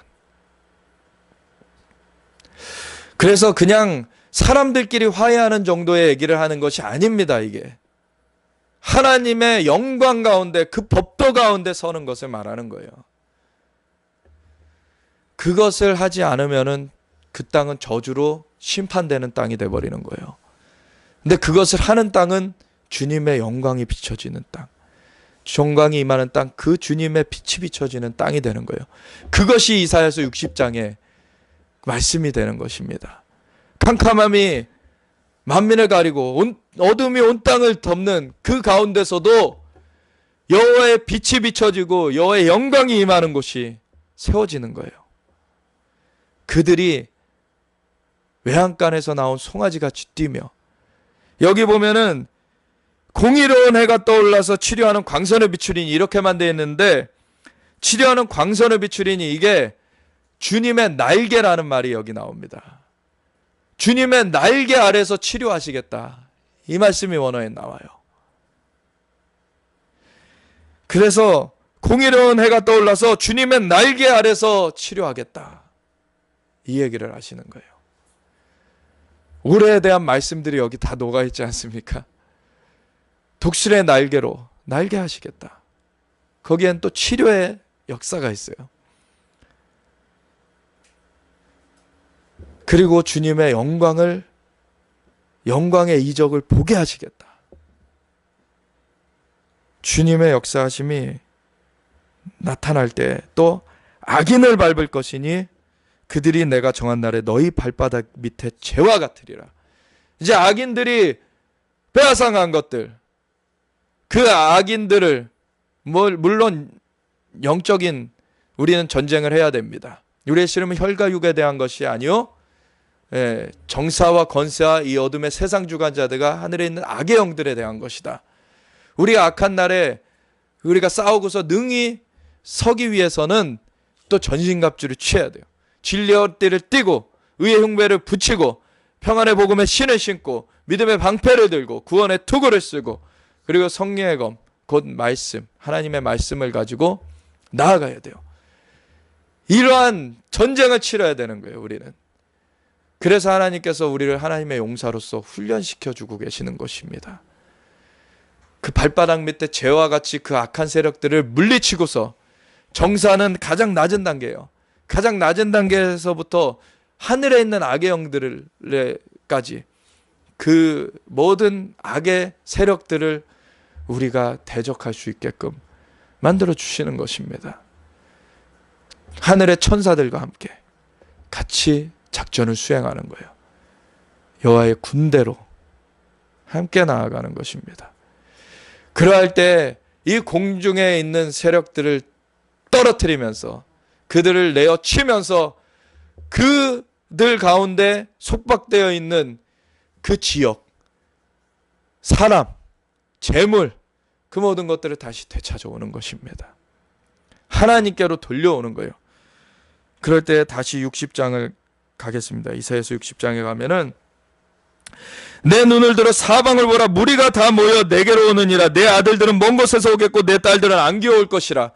그래서 그냥 사람들끼리 화해하는 정도의 얘기를 하는 것이 아닙니다. 이게 하나님의 영광 가운데, 그 법도 가운데 서는 것을 말하는 거예요. 그것을 하지 않으면은 그 땅은 저주로 심판되는 땅이 돼버리는 거예요. 근데 그것을 하는 땅은 주님의 영광이 비춰지는 땅, 영광이 임하는 땅, 그 주님의 빛이 비춰지는 땅이 되는 거예요. 그것이 이사야서 60장의 말씀이 되는 것입니다. 캄캄함이 만민을 가리고 어둠이 온 땅을 덮는 그 가운데서도 여호와의 빛이 비춰지고 여호와의 영광이 임하는 곳이 세워지는 거예요. 그들이 외양간에서 나온 송아지같이 뛰며, 여기 보면은 공의로운 해가 떠올라서 치료하는 광선을 비추리니 이렇게만 되어 있는데, 치료하는 광선을 비추리니 이게 주님의 날개라는 말이 여기 나옵니다. 주님의 날개 아래서 치료하시겠다, 이 말씀이 원어에 나와요. 그래서 공의로운 해가 떠올라서 주님의 날개 아래서 치료하겠다, 이 얘기를 하시는 거예요. 올해에 대한 말씀들이 여기 다 녹아있지 않습니까? 독실의 날개로 날개 하시겠다. 거기엔 또 치료의 역사가 있어요. 그리고 주님의 영광의 이적을 보게 하시겠다. 주님의 역사하심이 나타날 때 또 악인을 밟을 것이니 그들이 내가 정한 날에 너희 발바닥 밑에 재와 같으리라. 이제 악인들이 빼앗아간 것들, 그 악인들을, 물론 영적인 우리는 전쟁을 해야 됩니다. 우리의 씨름은 혈과 육에 대한 것이 아니요, 정사와 권세와 이 어둠의 세상 주관자들과 하늘에 있는 악의 영들에 대한 것이다. 우리가 악한 날에 우리가 싸우고서 능히 서기 위해서는 또 전신갑주를 취해야 돼요. 진리의 헛띠를 띠고 의의 흉배를 붙이고 평안의 복음의 신을 신고 믿음의 방패를 들고 구원의 투구를 쓰고 그리고 성령의 검, 곧 말씀, 하나님의 말씀을 가지고 나아가야 돼요. 이러한 전쟁을 치러야 되는 거예요, 우리는. 그래서 하나님께서 우리를 하나님의 용사로서 훈련시켜주고 계시는 것입니다. 그 발바닥 밑에 죄와 같이 그 악한 세력들을 물리치고서 정사는 가장 낮은 단계예요. 가장 낮은 단계에서부터 하늘에 있는 악의 영들까지 그 모든 악의 세력들을 우리가 대적할 수 있게끔 만들어 주시는 것입니다. 하늘의 천사들과 함께 같이 작전을 수행하는 거예요. 여호와의 군대로 함께 나아가는 것입니다. 그러할 때 이 공중에 있는 세력들을 떨어뜨리면서 그들을 내어치면서 그들 가운데 속박되어 있는 그 지역, 사람, 재물, 그 모든 것들을 다시 되찾아오는 것입니다. 하나님께로 돌려오는 거예요. 그럴 때 다시 60장을 가겠습니다. 이사야서 60장에 가면은 내 눈을 들어 사방을 보라. 무리가 다 모여 내게로 오느니라. 내 아들들은 먼 곳에서 오겠고 내 딸들은 안겨올 것이라.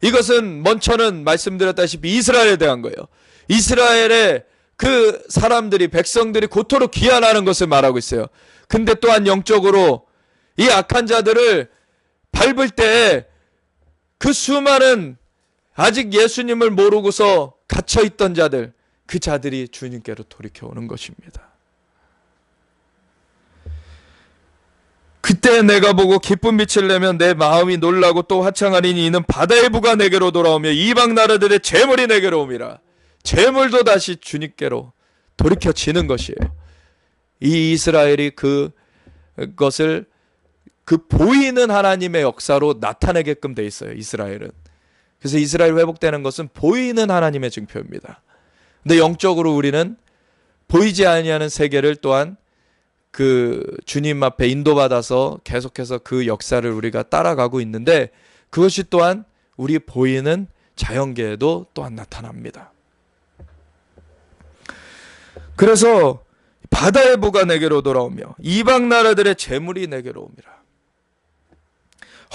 이것은 먼저는 말씀드렸다시피 이스라엘에 대한 거예요. 이스라엘의 그 사람들이, 백성들이 고토록 귀환하는 것을 말하고 있어요. 근데 또한 영적으로 이 악한 자들을 밟을 때 그 수많은 아직 예수님을 모르고서 갇혀있던 자들, 그 자들이 주님께로 돌이켜 오는 것입니다. 그때 내가 보고 기쁜 빛을 내면 내 마음이 놀라고 또 화창하리니 이는 바다의 부가 내게로 돌아오며 이방 나라들의 재물이 내게로 옵니다. 재물도 다시 주님께로 돌이켜지는 것이에요. 이 이스라엘이 그것을 그 보이는 하나님의 역사로 나타내게끔 돼 있어요. 이스라엘은. 그래서 이스라엘 회복되는 것은 보이는 하나님의 증표입니다. 근데 영적으로 우리는 보이지 아니하는 세계를 또한 그 주님 앞에 인도받아서 계속해서 그 역사를 우리가 따라가고 있는데 그것이 또한 우리 보이는 자연계에도 또한 나타납니다. 그래서 바다의 부가 내게로 돌아오며 이방 나라들의 재물이 내게로 옵니다.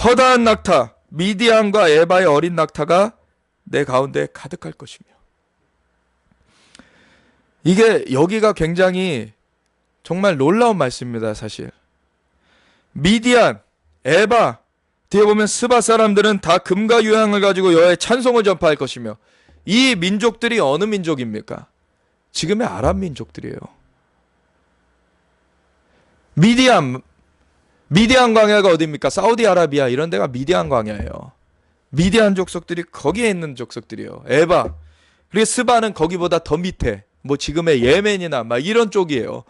허다한 낙타, 미디안과 에바의 어린 낙타가 내 가운데 가득할 것이며. 이게 여기가 굉장히 정말 놀라운 말씀입니다. 사실 미디안, 에바, 뒤에 보면 스바 사람들은 다 금과 유향을 가지고 여호와의 찬송을 전파할 것이며. 이 민족들이 어느 민족입니까? 지금의 아랍 민족들이에요. 미디안 광야가 어디입니까? 사우디아라비아 이런 데가 미디안 광야예요. 미디안 족속들이 거기에 있는 족속들이에요. 에바, 그리고 스바는 거기보다 더 밑에 뭐 지금의 예멘이나 막 이런 쪽이에요.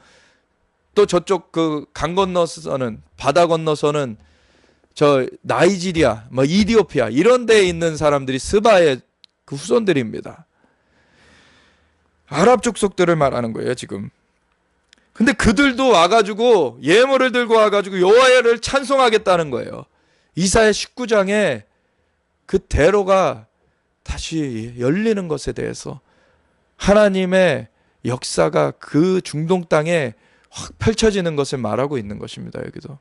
또 저쪽 그 강 건너서는, 바다 건너서는 저 나이지리아, 뭐 이디오피아 이런 데에 있는 사람들이 스바의 그 후손들입니다. 아랍 족속들을 말하는 거예요, 지금. 근데 그들도 와가지고 예물을 들고 와가지고 여호와를 찬송하겠다는 거예요. 이사야 19장에 그 대로가 다시 열리는 것에 대해서 하나님의 역사가 그 중동 땅에 확 펼쳐지는 것을 말하고 있는 것입니다. 여기도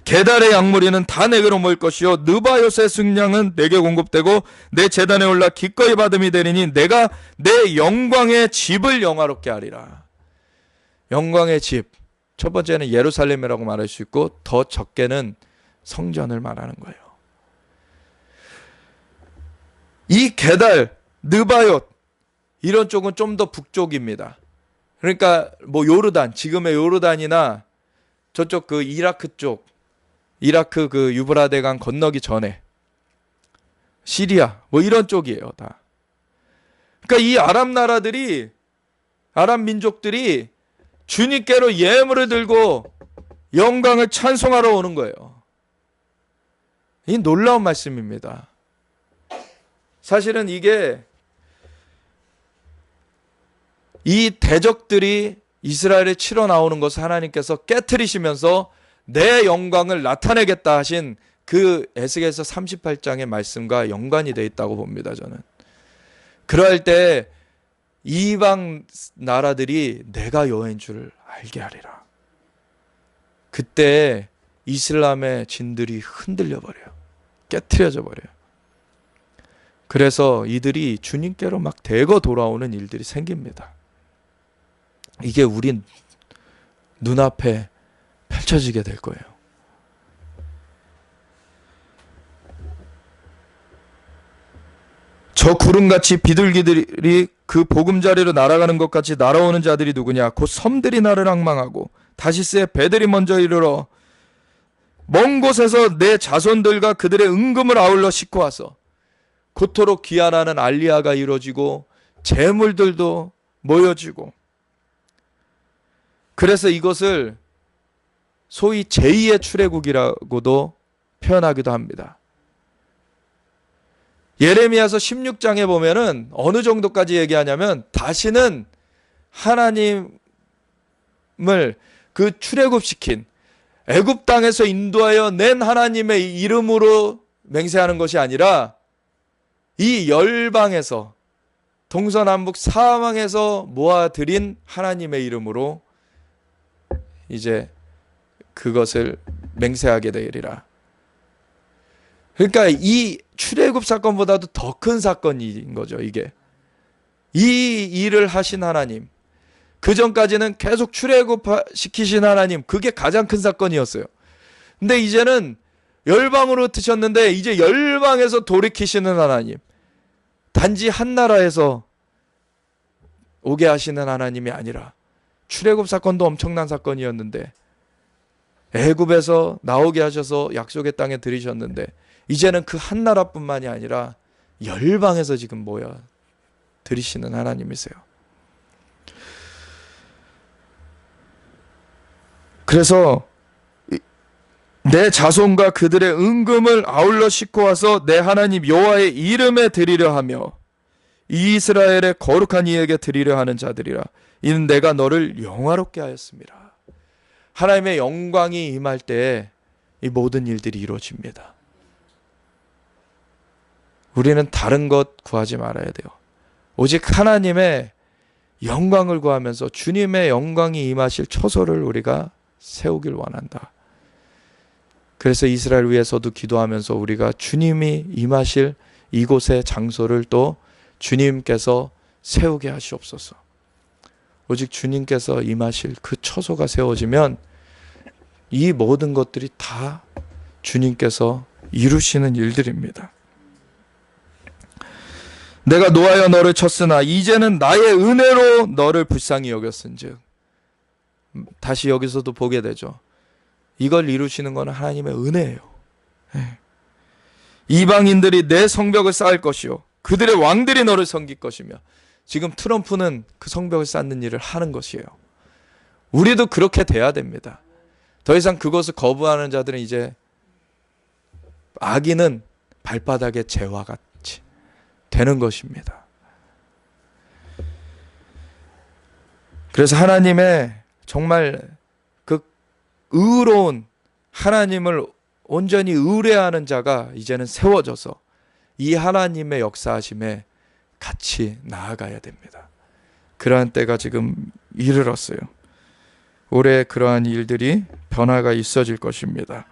게달의 양무리는 다 내게로 모일 것이요 느바요스의 승량은 내게 공급되고 내 제단에 올라 기꺼이 받음이 되리니 내가 내 영광의 집을 영화롭게 하리라. 영광의 집, 첫 번째는 예루살렘이라고 말할 수 있고 더 적게는 성전을 말하는 거예요. 이 게달, 느바옅 이런 쪽은 좀 더 북쪽입니다. 그러니까 뭐 요르단, 지금의 요르단이나 저쪽 그 이라크 쪽, 이라크 그 유브라데강 건너기 전에 시리아 뭐 이런 쪽이에요, 다. 그러니까 이 아랍 나라들이, 아랍 민족들이 주님께로 예물을 들고 영광을 찬송하러 오는 거예요. 이 놀라운 말씀입니다. 사실은 이게 이 대적들이 이스라엘에 치러 나오는 것을 하나님께서 깨트리시면서 내 영광을 나타내겠다 하신 그 에스겔서 38장의 말씀과 연관이 되어 있다고 봅니다. 저는 그럴 때 이방 나라들이 내가 여호와인 줄을 알게 하리라. 그때 이슬람의 진들이 흔들려 버려요. 깨트려져 버려요. 그래서 이들이 주님께로 막 대거 돌아오는 일들이 생깁니다. 이게 우리 눈앞에 펼쳐지게 될 거예요. 저 구름같이 비둘기들이 그 보금자리로 날아가는 것 같이 날아오는 자들이 누구냐? 곧 섬들이 나를 앙망하고 다시스의 배들이 먼저 이르러 먼 곳에서 내 자손들과 그들의 은금을 아울러 싣고 와서 그토록 귀환하는 알리아가 이루어지고 재물들도 모여지고, 그래서 이것을 소위 제2의 출애굽이라고도 표현하기도 합니다. 예레미야서 16장에 보면은 어느 정도까지 얘기하냐면 다시는 하나님을 그 출애굽시킨 애굽 땅에서 인도하여 낸 하나님의 이름으로 맹세하는 것이 아니라 이 열방에서 동서남북 사방에서 모아들인 하나님의 이름으로 이제 그것을 맹세하게 되리라. 그러니까 이 출애굽 사건보다도 더 큰 사건인 거죠. 이게 이 일을 하신 하나님, 그 전까지는 계속 출애굽 시키신 하나님, 그게 가장 큰 사건이었어요. 근데 이제는 열방으로 드셨는데 이제 열방에서 돌이키시는 하나님, 단지 한 나라에서 오게 하시는 하나님이 아니라, 출애굽 사건도 엄청난 사건이었는데 애굽에서 나오게 하셔서 약속의 땅에 들이셨는데 이제는 그 한 나라뿐만이 아니라 열방에서 지금 모여 들이시는 하나님이세요. 그래서 내 자손과 그들의 은금을 아울러 싣고 와서 내 하나님 여호와의 이름에 드리려 하며 이스라엘의 거룩한 이에게 드리려 하는 자들이라. 이는 내가 너를 영화롭게 하였습니다. 하나님의 영광이 임할 때 이 모든 일들이 이루어집니다. 우리는 다른 것 구하지 말아야 돼요. 오직 하나님의 영광을 구하면서 주님의 영광이 임하실 처소를 우리가 세우길 원한다. 그래서 이스라엘 위해서도 기도하면서 우리가 주님이 임하실 이곳의 장소를 또 주님께서 세우게 하시옵소서. 오직 주님께서 임하실 그 처소가 세워지면 이 모든 것들이 다 주님께서 이루시는 일들입니다. 내가 노하여 너를 쳤으나 이제는 나의 은혜로 너를 불쌍히 여겼은즉. 다시 여기서도 보게 되죠. 이걸 이루시는 것은 하나님의 은혜예요. 이방인들이 내 성벽을 쌓을 것이요 그들의 왕들이 너를 섬길 것이며. 지금 트럼프는 그 성벽을 쌓는 일을 하는 것이에요. 우리도 그렇게 돼야 됩니다. 더 이상 그것을 거부하는 자들은 이제 악인은 발바닥의 재와 같이 되는 것입니다. 그래서 하나님의 정말 그 의로운 하나님을 온전히 의뢰하는 자가 이제는 세워져서 이 하나님의 역사하심에 같이 나아가야 됩니다. 그러한 때가 지금 이르렀어요. 올해 그러한 일들이 변화가 있어질 것입니다.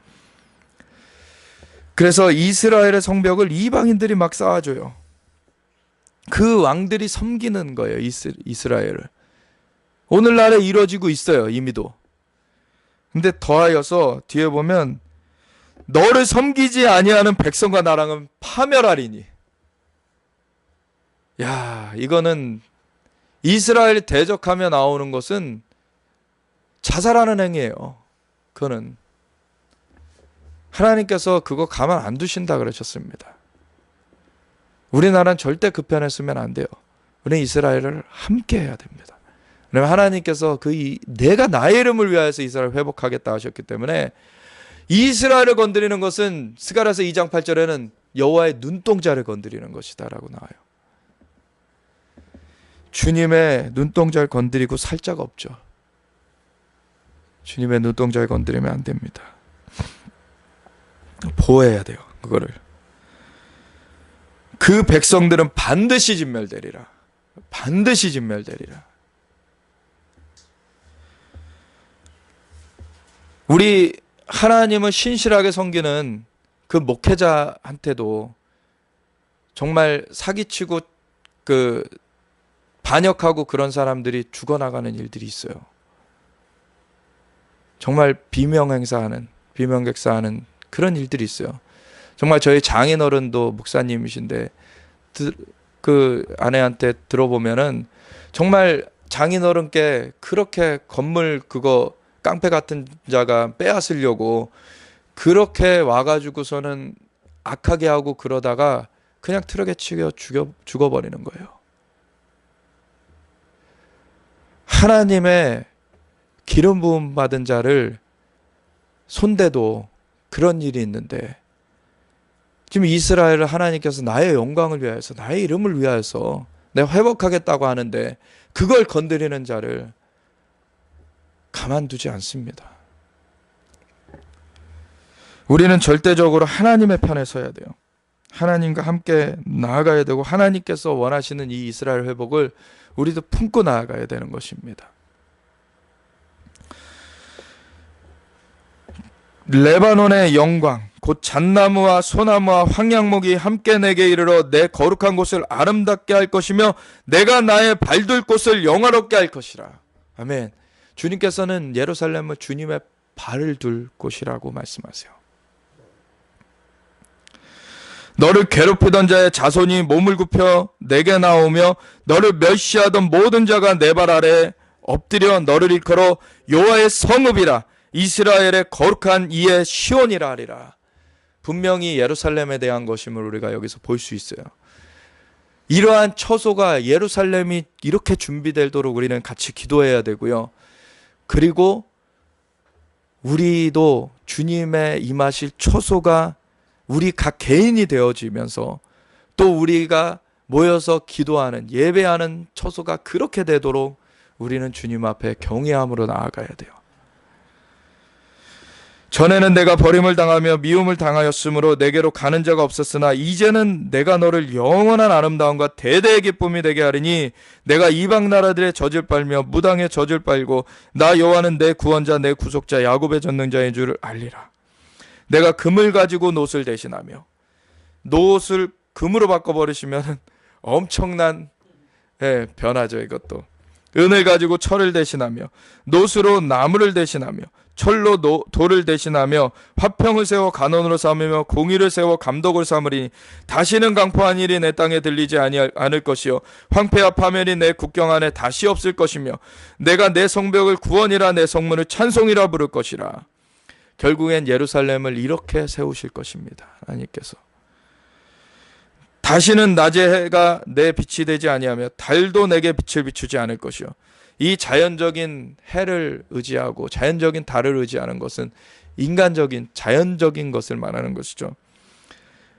그래서 이스라엘의 성벽을 이방인들이 막 쌓아줘요. 그 왕들이 섬기는 거예요. 이스라엘을. 오늘날에 이루어지고 있어요. 이미도. 근데 더하여서 뒤에 보면 너를 섬기지 아니하는 백성과 나랑은 파멸하리니. 야, 이거는 이스라엘 대적하며 나오는 것은 자살하는 행위예요. 그거는 하나님께서 그거 가만 안 두신다 그러셨습니다. 우리나라는 절대 그 편에 서면 안 돼요. 우리는 이스라엘을 함께 해야 됩니다. 왜냐하면 하나님께서 내가 나의 이름을 위하여서 이스라엘을 회복하겠다 하셨기 때문에 이스라엘을 건드리는 것은 스가랴서 2장 8절에는 여호와의 눈동자를 건드리는 것이다 라고 나와요. 주님의 눈동자를 건드리고 살 자가 없죠. 주님의 눈동자를 건드리면 안 됩니다. 보호해야 돼요. 그거를. 그 백성들은 반드시 진멸되리라. 반드시 진멸되리라. 우리 하나님을 신실하게 섬기는 그 목회자한테도 정말 사기치고 반역하고 그런 사람들이 죽어나가는 일들이 있어요. 정말 비명행사하는, 비명객사하는 그런 일들이 있어요. 정말 저희 장인어른도 목사님이신데 그 아내한테 들어보면은 정말 장인어른께 그렇게 건물 그거 깡패 같은 자가 빼앗으려고 그렇게 와가지고서는 악하게 하고 그러다가 그냥 트럭에 치겨 죽어버리는 거예요. 하나님의 기름 부음 받은 자를 손대도 그런 일이 있는데, 지금 이스라엘을 하나님께서 나의 영광을 위하여서, 나의 이름을 위하여서 내가 회복하겠다고 하는데 그걸 건드리는 자를 가만두지 않습니다. 우리는 절대적으로 하나님의 편에 서야 돼요. 하나님과 함께 나아가야 되고, 하나님께서 원하시는 이 이스라엘 회복을 우리도 품고 나아가야 되는 것입니다. 레바논의 영광 곧 잣나무와 소나무와 황양목이 함께 내게 이르러 내 거룩한 곳을 아름답게 할 것이며 내가 나의 발둘 곳을 영화롭게 할 것이라. 아멘. 주님께서는 예루살렘을 주님의 발을 둘 곳이라고 말씀하세요. 너를 괴롭히던 자의 자손이 몸을 굽혀 내게 나오며 너를 멸시하던 모든 자가 내 발 아래 엎드려 너를 일컬어 여호와의 성읍이라 이스라엘의 거룩한 이의 시온이라 하리라. 분명히 예루살렘에 대한 것임을 우리가 여기서 볼 수 있어요. 이러한 처소가 예루살렘이 이렇게 준비되도록 우리는 같이 기도해야 되고요. 그리고 우리도 주님의 임하실 처소가 우리 각 개인이 되어지면서 또 우리가 모여서 기도하는, 예배하는 처소가 그렇게 되도록 우리는 주님 앞에 경외함으로 나아가야 돼요. 전에는 내가 버림을 당하며 미움을 당하였으므로 내게로 가는 자가 없었으나 이제는 내가 너를 영원한 아름다움과 대대의 기쁨이 되게 하리니 내가 이방 나라들의 젖을 빨며 무당의 젖을 빨고 나 여호와는 내 구원자 내 구속자 야곱의 전능자인 줄을 알리라. 내가 금을 가지고 놋을 대신하며, 놋을 금으로 바꿔버리시면 엄청난 변화죠. 이것도 은을 가지고 철을 대신하며 놋으로 나무를 대신하며 철로 돌을 대신하며 화평을 세워 간원으로 삼으며 공의를 세워 감독을 삼으리니 다시는 강포한 일이 내 땅에 들리지 않을 것이요 황폐와 파멸이 내 국경 안에 다시 없을 것이며 내가 내 성벽을 구원이라 내 성문을 찬송이라 부를 것이라. 결국엔 예루살렘을 이렇게 세우실 것입니다. 하나님께서 다시는 낮의 해가 내 빛이 되지 아니하며 달도 내게 빛을 비추지 않을 것이요. 이 자연적인 해를 의지하고 자연적인 달을 의지하는 것은 인간적인 자연적인 것을 말하는 것이죠.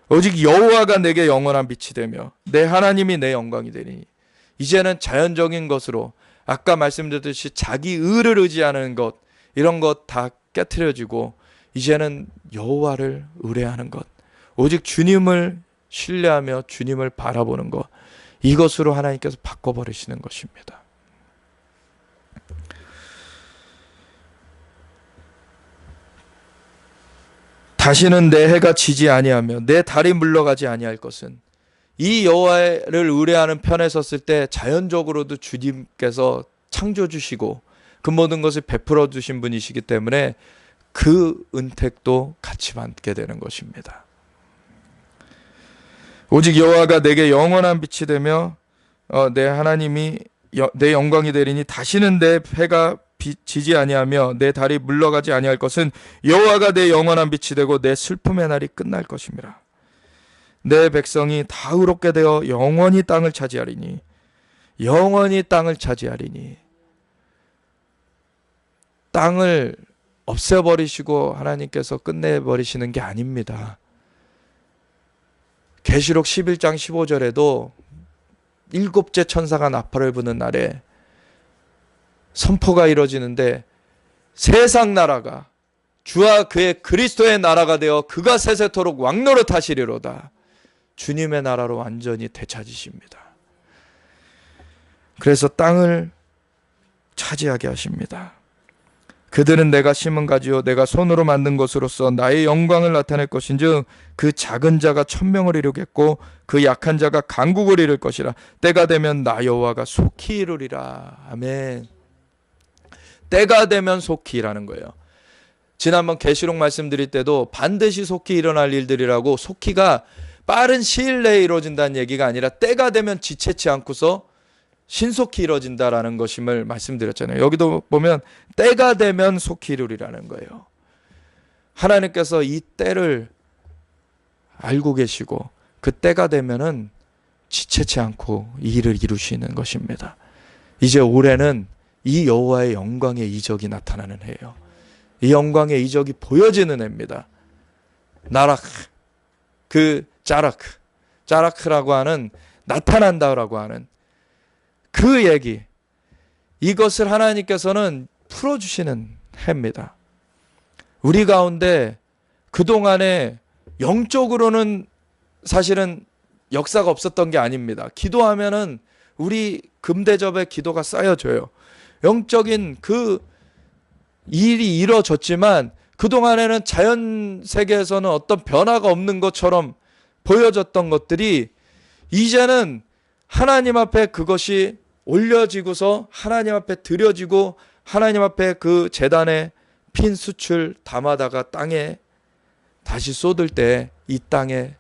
오직 여호와가 내게 영원한 빛이 되며 내 하나님이 내 영광이 되니, 이제는 자연적인 것으로 아까 말씀드렸듯이 자기 의를 의지하는 것, 이런 것 다 깨트려지고 이제는 여호와를 의뢰하는 것, 오직 주님을 신뢰하며 주님을 바라보는 것, 이것으로 하나님께서 바꿔버리시는 것입니다. 다시는 내 해가 지지 아니하며 내 달이 물러가지 아니할 것은, 이 여호와를 의뢰하는 편에 섰을 때 자연적으로도 주님께서 창조 주시고 그 모든 것을 베풀어 주신 분이시기 때문에 그 은택도 같이 받게 되는 것입니다. 오직 여호와가 내게 영원한 빛이 되며 내 하나님이 내 영광이 되리니 다시는 내 해가 지지 아니하며 내 달이 물러가지 아니할 것은 여호와가 내 영원한 빛이 되고 내 슬픔의 날이 끝날 것임이라. 내 백성이 다 의롭게 되어 영원히 땅을 차지하리니, 영원히 땅을 차지하리니. 땅을 없애버리시고 하나님께서 끝내버리시는 게 아닙니다. 계시록 11장 15절에도 일곱째 천사가 나팔을 부는 날에 선포가 이루어지는데 세상 나라가 주와 그의 그리스도의 나라가 되어 그가 세세토록 왕노릇하시리로다. 주님의 나라로 완전히 되찾으십니다. 그래서 땅을 차지하게 하십니다. 그들은 내가 심은 가지요 내가 손으로 만든 것으로서 나의 영광을 나타낼 것인즉 그 작은 자가 천명을 이루겠고 그 약한 자가 강국을 이룰 것이라. 때가 되면 나 여호와가 속히 이루리라. 아멘. 때가 되면 속히 라는 거예요. 지난번 계시록 말씀드릴 때도 반드시 속히 일어날 일들이라고, 속히가 빠른 시일 내에 이루어진다는 얘기가 아니라 때가 되면 지체치 않고서 신속히 이루어진다라는 것임을 말씀드렸잖아요. 여기도 보면 때가 되면 속히 이루리라는 거예요. 하나님께서 이 때를 알고 계시고 그 때가 되면은 지체치 않고 이 일을 이루시는 것입니다. 이제 올해는 이 여호와의 영광의 이적이 나타나는 해예요. 이 영광의 이적이 보여지는 해입니다. 나락, 그 짜라크라고 하는 나타난다라고 하는 그 얘기, 이것을 하나님께서는 풀어주시는 해입니다. 우리 가운데 그동안에 영적으로는 사실은 역사가 없었던 게 아닙니다. 기도하면은 우리 금대접에 기도가 쌓여져요. 영적인 그 일이 이루어졌지만 그동안에는 자연 세계에서는 어떤 변화가 없는 것처럼 보여졌던 것들이 이제는 하나님 앞에 그것이 올려지고서 하나님 앞에 드려지고 하나님 앞에 그 제단에 핀 수출 담아다가 땅에 다시 쏟을 때 이 땅에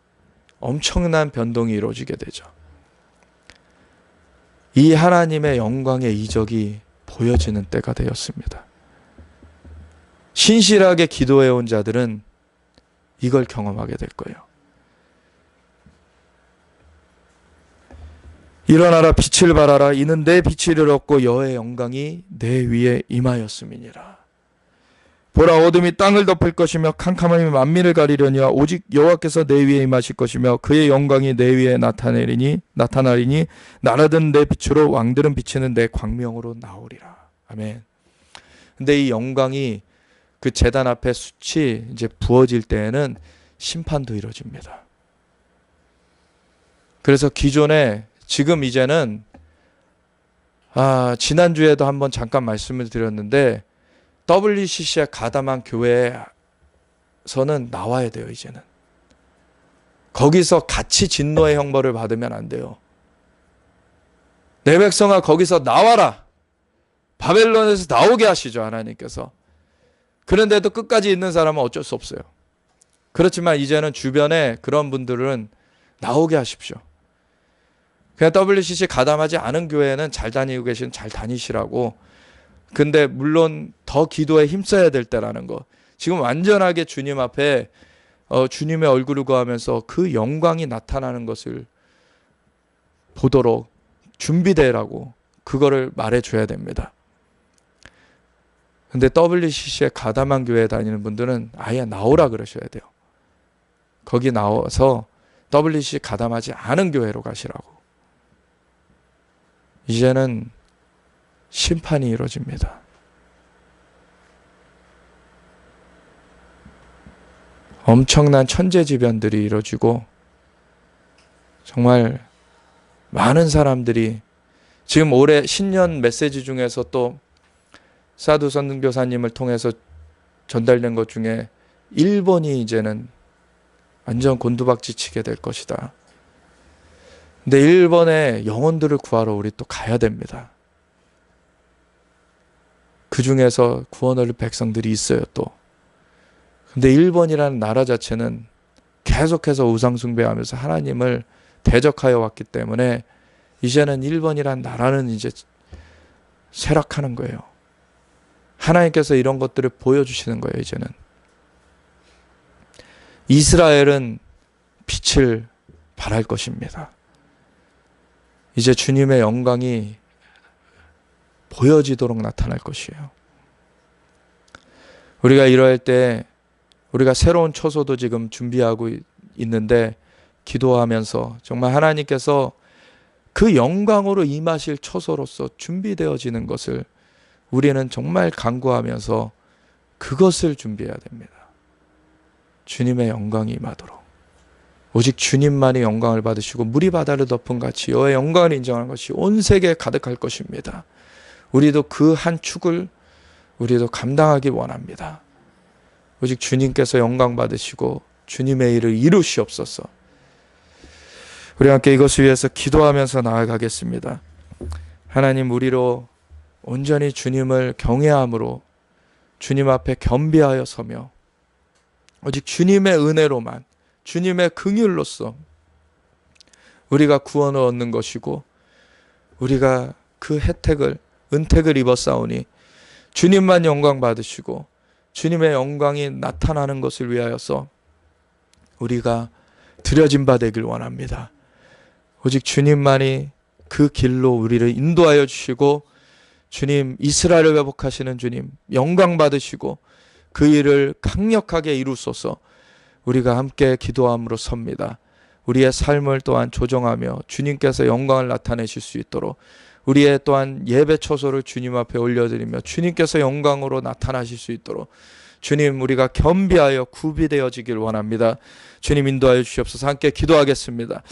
엄청난 변동이 이루어지게 되죠. 이 하나님의 영광의 이적이 보여지는 때가 되었습니다. 신실하게 기도해온 자들은 이걸 경험하게 될 거예요. 일어나라 빛을 발하라 이는 내 빛을 이뤘고 여호와의 영광이 내 위에 임하였음이니라. 보라 어둠이 땅을 덮을 것이며 캄캄함이 만민을 가리려니와 오직 여호와께서 내 위에 임하실 것이며 그의 영광이 내 위에 나타나리니 나라든 내 빛으로 왕들은 비치는 내 광명으로 나오리라. 아멘. 근데 이 영광이 그 제단 앞에 숯이 이제 부어질 때에는 심판도 이루어집니다. 그래서 기존에 지금 이제는 지난주에도 한번 잠깐 말씀을 드렸는데 WCC에 가담한 교회에서는 나와야 돼요. 이제는 거기서 같이 진노의 형벌을 받으면 안 돼요. 내 백성아 거기서 나와라. 바벨론에서 나오게 하시죠. 하나님께서. 그런데도 끝까지 있는 사람은 어쩔 수 없어요. 그렇지만 이제는 주변에 그런 분들은 나오게 하십시오. 그냥 WCC 가담하지 않은 교회는 잘 다니고 계시면 잘 다니시라고. 근데 물론 더 기도에 힘써야 될 때라는 거. 지금 완전하게 주님 앞에 주님의 얼굴을 구하면서 그 영광이 나타나는 것을 보도록 준비되라고 그거를 말해줘야 됩니다. 근데 WCC에 가담한 교회에 다니는 분들은 아예 나오라 그러셔야 돼요. 거기 나와서 WCC 가담하지 않은 교회로 가시라고. 이제는 심판이 이루어집니다. 엄청난 천재지변들이 이루어지고 정말 많은 사람들이 지금 올해 신년 메시지 중에서 또 사두 선교사님을 통해서 전달된 것 중에 일본이 이제는 완전 곤두박질 치게 될 것이다. 근데 일본의 영혼들을 구하러 우리 또 가야 됩니다. 그 중에서 구원 얻을 백성들이 있어요 또. 근데 일본이라는 나라 자체는 계속해서 우상숭배하면서 하나님을 대적하여 왔기 때문에 이제는 일본이라는 나라는 이제 쇠락하는 거예요. 하나님께서 이런 것들을 보여주시는 거예요. 이제는 이스라엘은 빛을 발할 것입니다. 이제 주님의 영광이 보여지도록 나타날 것이에요. 우리가 이럴 때 우리가 새로운 초소도 지금 준비하고 있는데 기도하면서 정말 하나님께서 그 영광으로 임하실 초소로서 준비되어지는 것을 우리는 정말 간구하면서 그것을 준비해야 됩니다. 주님의 영광이 임하도록. 오직 주님만이 영광을 받으시고 물이 바다를 덮은 같이 여호와의 영광을 인정하는 것이 온 세계에 가득할 것입니다. 우리도 그 한 축을 우리도 감당하기 원합니다. 오직 주님께서 영광 받으시고 주님의 일을 이루시옵소서. 우리 함께 이것을 위해서 기도하면서 나아가겠습니다. 하나님, 우리로 온전히 주님을 경외함으로 주님 앞에 겸비하여 서며 오직 주님의 은혜로만, 주님의 긍휼로서 우리가 구원을 얻는 것이고 우리가 그 혜택을, 은택을 입었사오니 주님만 영광 받으시고 주님의 영광이 나타나는 것을 위하여서 우리가 드려진 바 되길 원합니다. 오직 주님만이 그 길로 우리를 인도하여 주시고 주님, 이스라엘을 회복하시는 주님 영광 받으시고 그 일을 강력하게 이루소서. 우리가 함께 기도함으로 섭니다. 우리의 삶을 또한 조정하며 주님께서 영광을 나타내실 수 있도록 우리의 또한 예배 초소를 주님 앞에 올려드리며 주님께서 영광으로 나타나실 수 있도록 주님, 우리가 겸비하여 구비되어지길 원합니다. 주님 인도하여 주시옵소서. 함께 기도하겠습니다.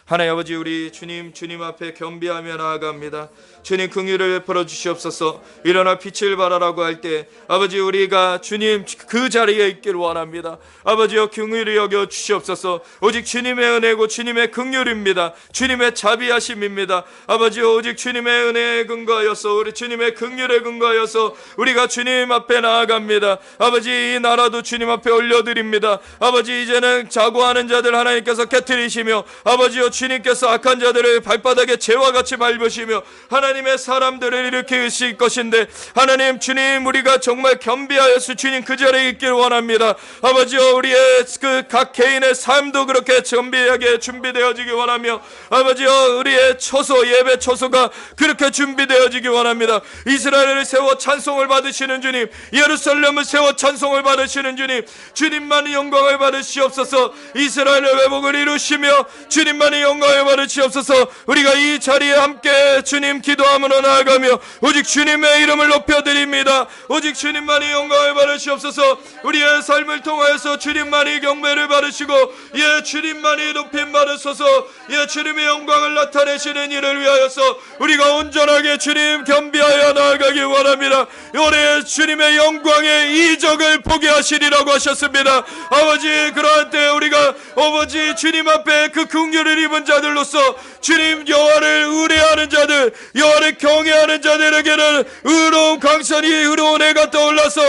하나님 아버지, 우리 주님 앞에 겸비하며 나아갑니다. 주님, 긍휼을 베풀어 주시옵소서. 일어나 빛을 발하라고 할 때 아버지, 우리가 주님 그 자리에 있길 원합니다. 아버지여, 긍휼히 여겨 주시옵소서. 오직 주님의 은혜고 주님의 긍휼입니다. 주님의 자비하심입니다. 아버지여, 오직 주님의 은혜에 근거하여서 우리 주님의 긍휼에 근거하여서 우리가 주님 앞에 나아갑니다. 아버지, 이 나라도 주님 앞에 올려드립니다. 아버지, 이제는 자고하는 자들 하나님께서 깨트리시며 아버지여, 주님께서 악한 자들을 발바닥에 재와 같이 밟으시며 하나님의 사람들을 일으키실 것인데 하나님, 주님, 우리가 정말 겸비하여서 주님 그 자리에 있길 원합니다. 아버지여, 우리의 그 각 개인의 삶도 그렇게 겸비하게 준비되어지기 원하며 아버지여, 우리의 초소, 예배 초소가 그렇게 준비되어지기 원합니다. 이스라엘을 세워 찬송을 받으시는 주님, 예루살렘을 세워 찬송을 받으시는 주님, 주님만이 영광을 받으시옵소서. 이스라엘의 회복을 이루시며 주님만이 영광을 받으시옵소서. 우리가 이 자리에 함께 주님 기도함으로 나아가며 오직 주님의 이름을 높여드립니다. 오직 주님만이 영광을 받으시옵소서. 우리의 삶을 통하여서 주님만이 경배를 받으시고 예, 주님만이 높임 받으소서. 예, 주님의 영광을 나타내시는 일을 위하여서 우리가 온전하게 주님 겸비하여 나아가길 원합니다. 올해 주님의 영광의 이적을 보게 하시리라고 하셨습니다. 아버지, 그러한 때 우리가 아버지 주님 앞에 그 긍휼을 입은 자들로서 주님 여호와를 의뢰하는 자들, 여호와를 경외하는 자들에게는 의로운 광선이 의로운 해가 떠올라서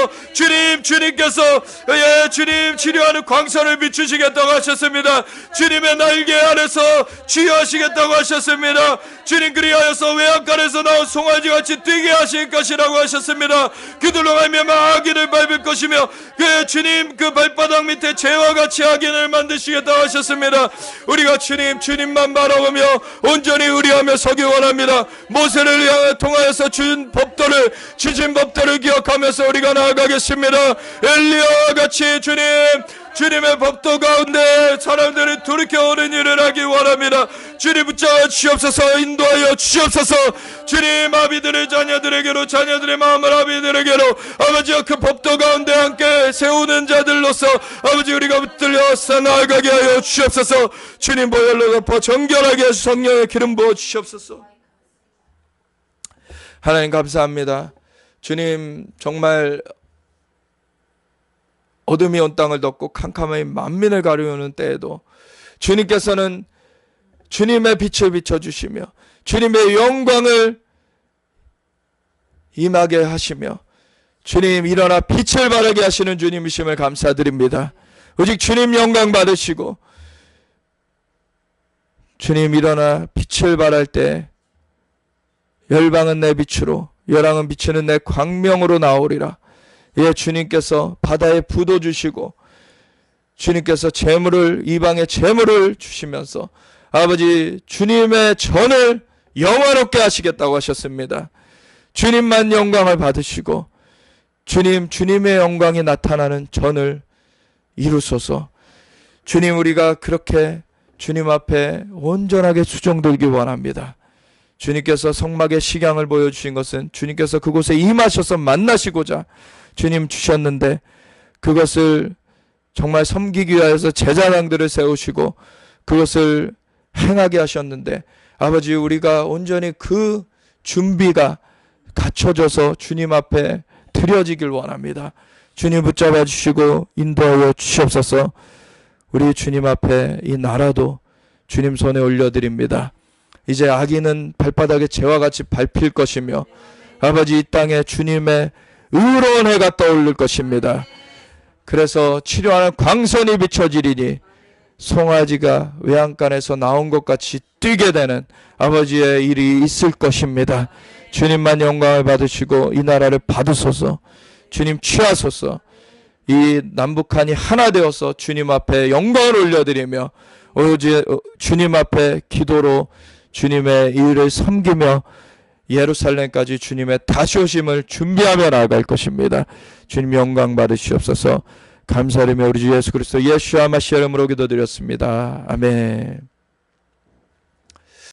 주님께서 예, 주님 치료하는 광선을 비추시겠다고 하셨습니다. 주님의 날개 아래서 치유하시겠다고 하셨습니다. 주님, 그리하여서 외양간에서 나온 송아지같이 뛰게 하실 것이라고 하셨습니다. 그들로 말미암아 악인을 밟을 것이며 그 주님 그 발바닥 밑에 재와 같이 악인을 만드시겠다고 하셨습니다. 우리가 주님만 바라보며 온전히 의뢰하며 서기 원합니다. 모세를 통하여서 주신 법도를 기억하면서 우리가 나아가겠습니다. 엘리야와 같이 주님의 법도 가운데 사람들이 돌이켜오는 일을 하기 원합니다. 주님 붙잡아 주시옵소서. 인도하여 주시옵소서. 주님, 아비들의 자녀들에게로, 자녀들의 마음을 아비들에게로 아버지여, 그 법도 가운데 함께 세우는 자들로서 아버지 우리가 붙들려서 나아가게 하여 주시옵소서. 주님, 보혈로 덮어 정결하게 해서 성령의 기름 부어 주시옵소서. 하나님 감사합니다. 주님, 정말 어둠이 온 땅을 덮고 캄캄함이 만민을 가리우는 때에도 주님께서는 주님의 빛을 비춰주시며 주님의 영광을 임하게 하시며 주님, 일어나 빛을 발하게 하시는 주님이심을 감사드립니다. 오직 주님 영광 받으시고 주님, 일어나 빛을 발할 때 열방은 내 빛으로, 열왕은 비추는 내 광명으로 나오리라. 예, 주님께서 바다에 부도 주시고 주님께서 이방의 재물을 주시면서 아버지 주님의 전을 영화롭게 하시겠다고 하셨습니다. 주님만 영광을 받으시고 주님의 영광이 나타나는 전을 이루소서. 주님, 우리가 그렇게 주님 앞에 온전하게 수종들기 원합니다. 주님께서 성막의 식양을 보여주신 것은 주님께서 그곳에 임하셔서 만나시고자 주님 주셨는데 그것을 정말 섬기기 위하여서 제사장들을 세우시고 그것을 행하게 하셨는데 아버지 우리가 온전히 그 준비가 갖춰져서 주님 앞에 드려지길 원합니다. 주님 붙잡아 주시고 인도하여 주시옵소서. 우리 주님 앞에 이 나라도 주님 손에 올려드립니다. 이제 악인은 발바닥에 재와 같이 밟힐 것이며 아버지 이 땅에 주님의 의로운 해가 떠오를 것입니다. 그래서 치료하는 광선이 비춰지리니 송아지가 외양간에서 나온 것 같이 뛰게 되는 아버지의 일이 있을 것입니다. 주님만 영광을 받으시고 이 나라를 받으소서. 주님 취하소서. 이 남북한이 하나 되어서 주님 앞에 영광을 올려드리며 오직 주님 앞에 기도로 주님의 일을 섬기며 예루살렘까지 주님의 다시 오심을 준비하며 나아갈 것입니다. 주님 영광 받으시옵소서. 감사드리며 우리 주 예수 그리스도 예수와 마시아 이름으로 기도드렸습니다. 아멘.